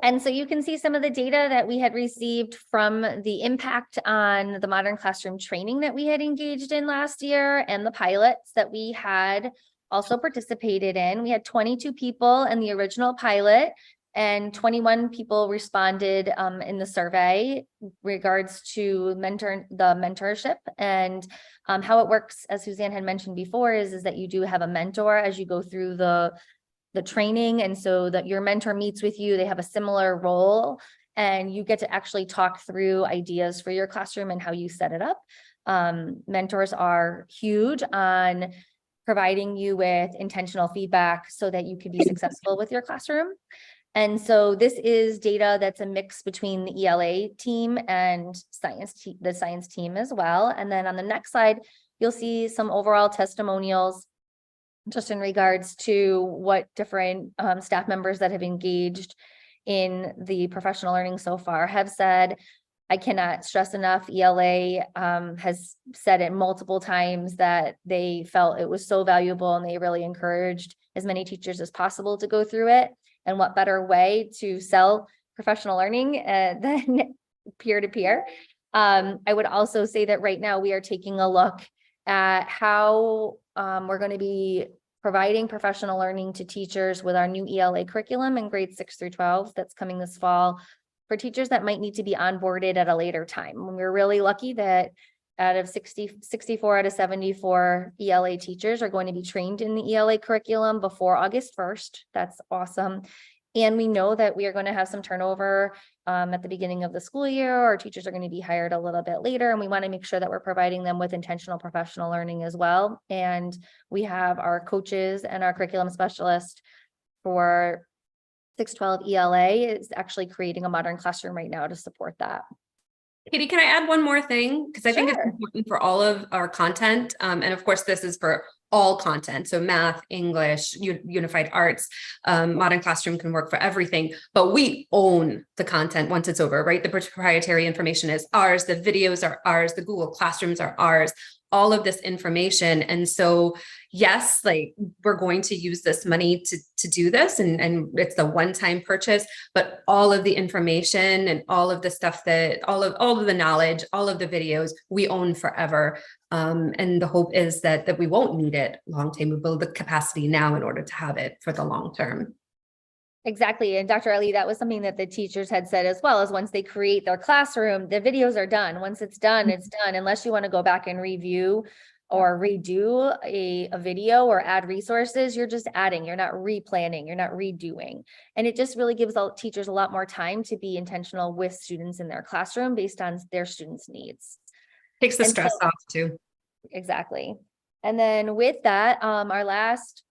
And so you can see some of the data that we had received from the impact on the modern classroom training that we had engaged in last year, and the pilots that we had also participated in. We had 22 people in the original pilot, and 21 people responded in the survey regards to mentorship. And how it works, as Suzanne had mentioned before, is that you do have a mentor as you go through the training, and so that your mentor meets with you. They have a similar role, and you get to actually talk through ideas for your classroom and how you set it up. Mentors are huge on providing you with intentional feedback so that you can be successful with your classroom. And so this is data that's a mix between the ELA team and the science team as well. And then on the next slide, you'll see some overall testimonials just in regards to what different staff members that have engaged in the professional learning so far have said. I cannot stress enough, ELA has said it multiple times that they felt it was so valuable, and they really encouraged as many teachers as possible to go through it. And what better way to sell professional learning than peer-to-peer. I would also say that right now we are taking a look at how we're going to be providing professional learning to teachers with our new ELA curriculum in grades 6 through 12 that's coming this fall, for teachers that might need to be onboarded at a later time. We're really lucky that out of 64 out of 74 ELA teachers are going to be trained in the ELA curriculum before August 1st. That's awesome. And we know that we are going to have some turnover at the beginning of the school year. Our teachers are going to be hired a little bit later, and we want to make sure that we're providing them with intentional professional learning as well. And we have our coaches and our curriculum specialist for 612 ELA is actually creating a modern classroom right now to support that. Katie, can I add one more thing? Because I think it's Sure. important for all of our content. And of course, this is for all content. So math, English, unified arts, modern classroom can work for everything, but we own the content once it's over, right? The proprietary information is ours. The videos are ours. The Google Classrooms are ours. All of this information. And so, yes, like we're going to use this money to do this, and it's a one-time purchase, but all of the information and all of the stuff that all of the knowledge, all of the videos we own forever. And the hope is that we won't need it long term. We build the capacity now in order to have it for the long term. Exactly. And Dr. Ali, that was something that the teachers had said as well, as once they create their classroom, the videos are done. Once it's done, it's done. Unless you want to go back and review or redo a video or add resources, you're just adding, you're not replanning, you're not redoing. And it just really gives all teachers a lot more time to be intentional with students in their classroom based on their students' needs. Takes the And stress so- off too. Exactly. And then with that, the last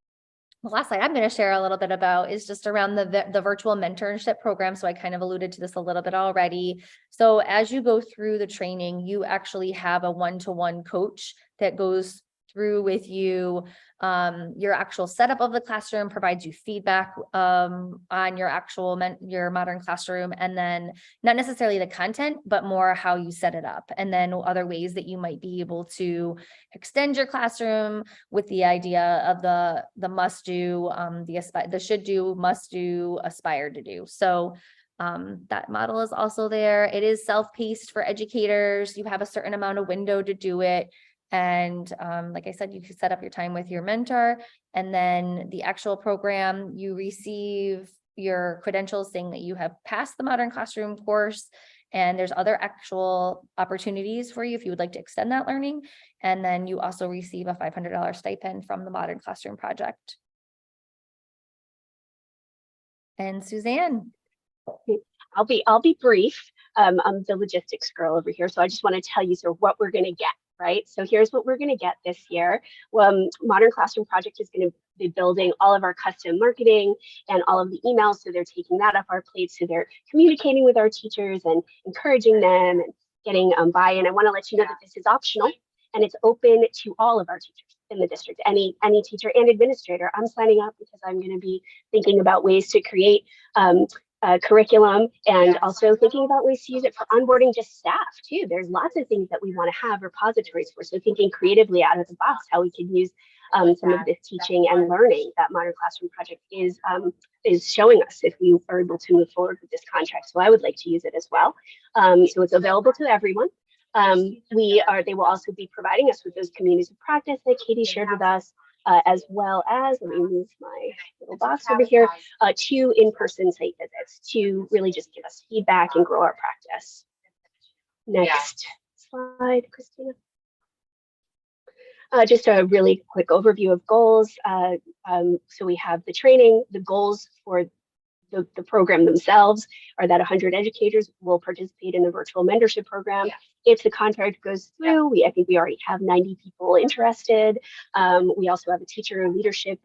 slide I'm going to share a little bit about is just around the virtual mentorship program. So I kind of alluded to this a little bit already. So as you go through the training, you actually have a one-to-one coach that goes through with you your actual setup of the classroom, provides you feedback on your actual your modern classroom, and then not necessarily the content, but more how you set it up, and then other ways that you might be able to extend your classroom with the idea of the must do, the should do, must do, aspire to do. So that model is also there. It is self-paced for educators. You have a certain amount of window to do it. And like I said, you can set up your time with your mentor, and then the actual program, you receive your credentials saying that you have passed the Modern Classroom course, and there's other actual opportunities for you if you would like to extend that learning. And then you also receive a $500 stipend from the Modern Classroom Project. And Suzanne. I'll be brief. I'm the logistics girl over here, so I just want to tell you sort of what we're going to get. Right. So here's what we're going to get this year. Modern Classroom Project is going to be building all of our custom marketing and all of the emails. So they're taking that off our plate. So they're communicating with our teachers and encouraging them and getting buy-in. I want to let you know that this is optional and it's open to all of our teachers in the district, any teacher and administrator. I'm signing up because I'm going to be thinking about ways to create curriculum, and also thinking about ways to use it for onboarding just staff too. There's lots of things that we want to have repositories for. So thinking creatively out of the box, how we can use some of this teaching and learning that Modern Classroom Project is showing us if we are able to move forward with this contract. So I would like to use it as well. So it's available to everyone. They will also be providing us with those communities of practice that Katie shared with us. As well as, let me move my little box over here, 2 in-person site visits to really just give us feedback and grow our practice. Next slide, Christina. Just a really quick overview of goals. So we have the training, the goals for the program themselves are that 100 educators will participate in the virtual mentorship program. If the contract goes through, I think we already have 90 people interested. We also have a teacher leadership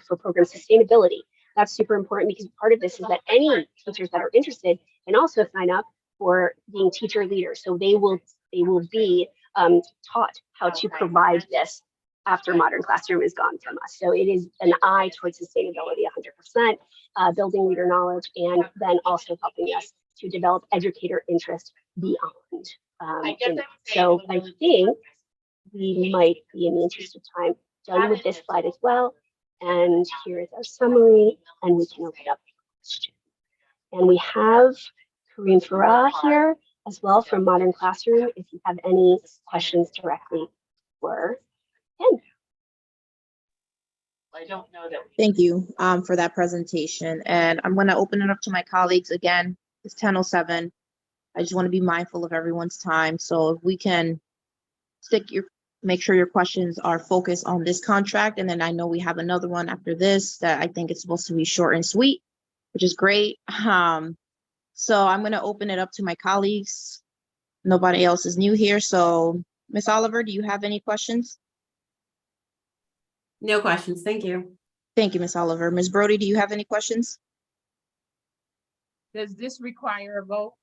for program sustainability. That's super important because part of this is that any teachers that are interested can also sign up for being teacher leaders. So they will be taught how to provide this after Modern Classroom is gone from us. So it is an eye towards sustainability 100%, building leader knowledge, and then also helping us to develop educator interest beyond. So I think we might be, in the interest of time, done with this slide as well. And here is our summary, and we can open up the question. And we have Kareem Farah here as well from Modern Classroom, if you have any questions directly for him. Thank you for that presentation. And I'm going to open it up to my colleagues again. It's 10:07. I just want to be mindful of everyone's time. So if we can make sure your questions are focused on this contract. And then I know we have another one after this that I think it's supposed to be short and sweet, which is great. So I'm going to open it up to my colleagues. Nobody else is new here. So Ms. Oliver, do you have any questions? No questions. Thank you. Thank you, Ms. Oliver. Ms. Brody, do you have any questions? Does this require a vote?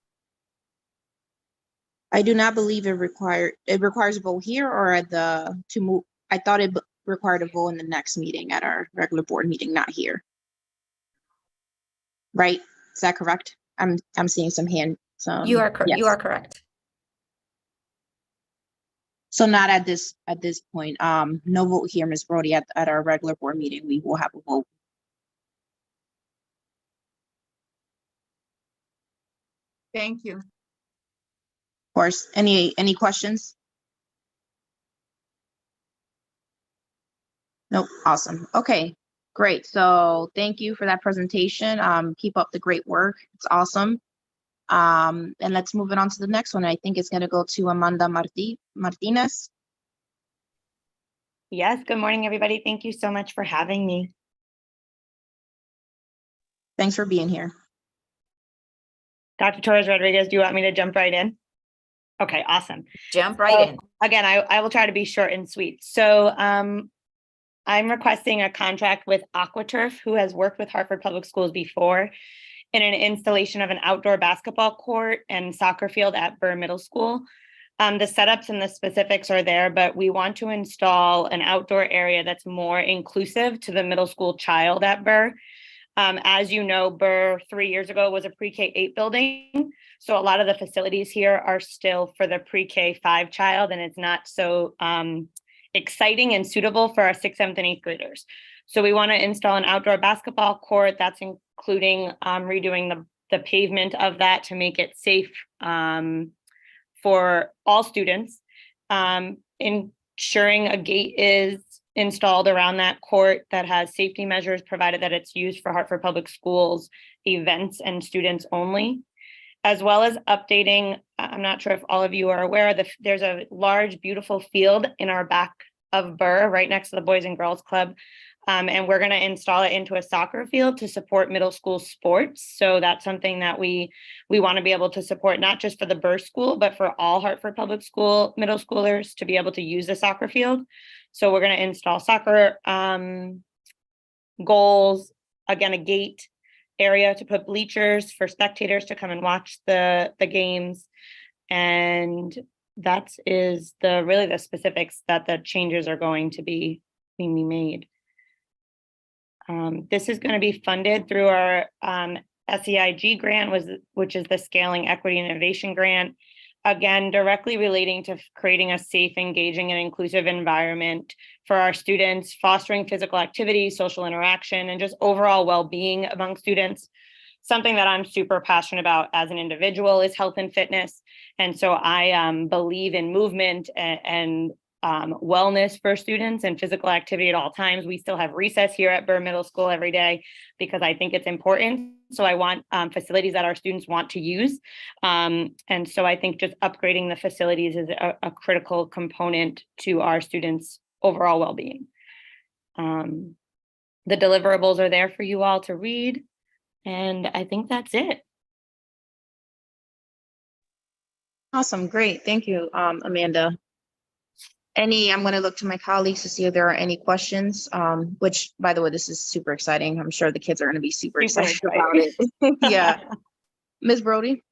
I do not believe it requires a vote here or at to move. I thought it required a vote in the next meeting at our regular board meeting, not here. Right? Is that correct? I'm seeing some hand. You are correct. Yes. You are correct. So not at this point. No vote here, Ms. Brody. At our regular board meeting, we will have a vote. Thank you. Of course. Any questions? Nope. Awesome. Okay. Great. So thank you for that presentation. Keep up the great work. It's awesome. And let's move it on to the next one. I think it's going to go to Amanda Martinez. Yes, good morning, everybody. Thank you so much for having me. Thanks for being here. Dr. Torres Rodriguez, do you want me to jump right in? Okay, awesome. Jump right in. Again, I will try to be short and sweet. So I'm requesting a contract with AquaTurf, who has worked with Hartford Public Schools before in an installation of an outdoor basketball court and soccer field at Burr Middle School. The setups and the specifics are there, but we want to install an outdoor area that's more inclusive to the middle school child at Burr. As you know, Burr 3 years ago was a pre-K-8 building. So a lot of the facilities here are still for the pre-K-5 child, and it's not so exciting and suitable for our 6th, 7th, and 8th graders. So we want to install an outdoor basketball court that's including redoing the pavement of that to make it safe for all students. Ensuring a gate is installed around that court that has safety measures, provided that it's used for Hartford Public Schools events and students only, as well as updating. I'm not sure if all of you are aware that there's a large, beautiful field in our back of Burr, right next to the Boys and Girls Club. And we're going to install it into a soccer field to support middle school sports. So that's something that we want to be able to support, not just for the Burr School, but for all Hartford Public School middle schoolers to be able to use the soccer field. So we're going to install soccer goals, again, a gate area to put bleachers for spectators to come and watch the games. And that is really the specifics that the changes are going to be being made. This is going to be funded through our SEIG grant, which is the Scaling Equity and Innovation Grant. Again, directly relating to creating a safe, engaging, and inclusive environment for our students, fostering physical activity, social interaction, and just overall well-being among students. Something that I'm super passionate about as an individual is health and fitness. And so I believe in movement and wellness for students and physical activity at all times. We still have recess here at Burr Middle School every day because I think it's important. So I want facilities that our students want to use. And so I think just upgrading the facilities is a critical component to our students' overall well-being. The deliverables are there for you all to read. And I think that's it. Awesome, great. Thank you, Amanda. I'm going to look to my colleagues to see if there are any questions, which, by the way, this is super exciting. I'm sure the kids are going to be super excited about it. Yeah. Ms. Brody?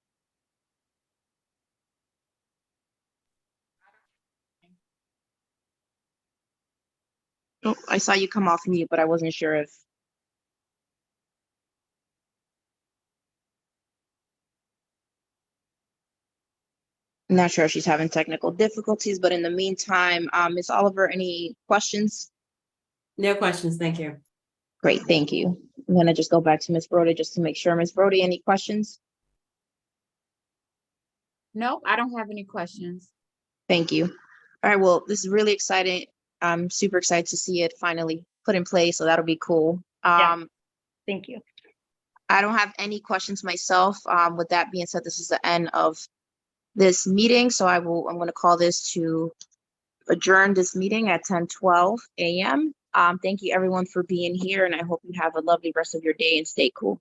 Oh, I saw you come off mute, but I wasn't sure if. I'm not sure if she's having technical difficulties, but in the meantime, Ms. Oliver, any questions? No questions, thank you. Great, thank you. I'm gonna just go back to Ms. Brody just to make sure. Ms. Brody, any questions? No, I don't have any questions. Thank you. All right, well, this is really exciting. I'm super excited to see it finally put in place, so that'll be cool. Yeah. Thank you. I don't have any questions myself. With that being said, this is the end of this meeting, so I'm going to call this to adjourn this meeting at 10:12 a.m. Thank you everyone for being here, and I hope you have a lovely rest of your day and stay cool.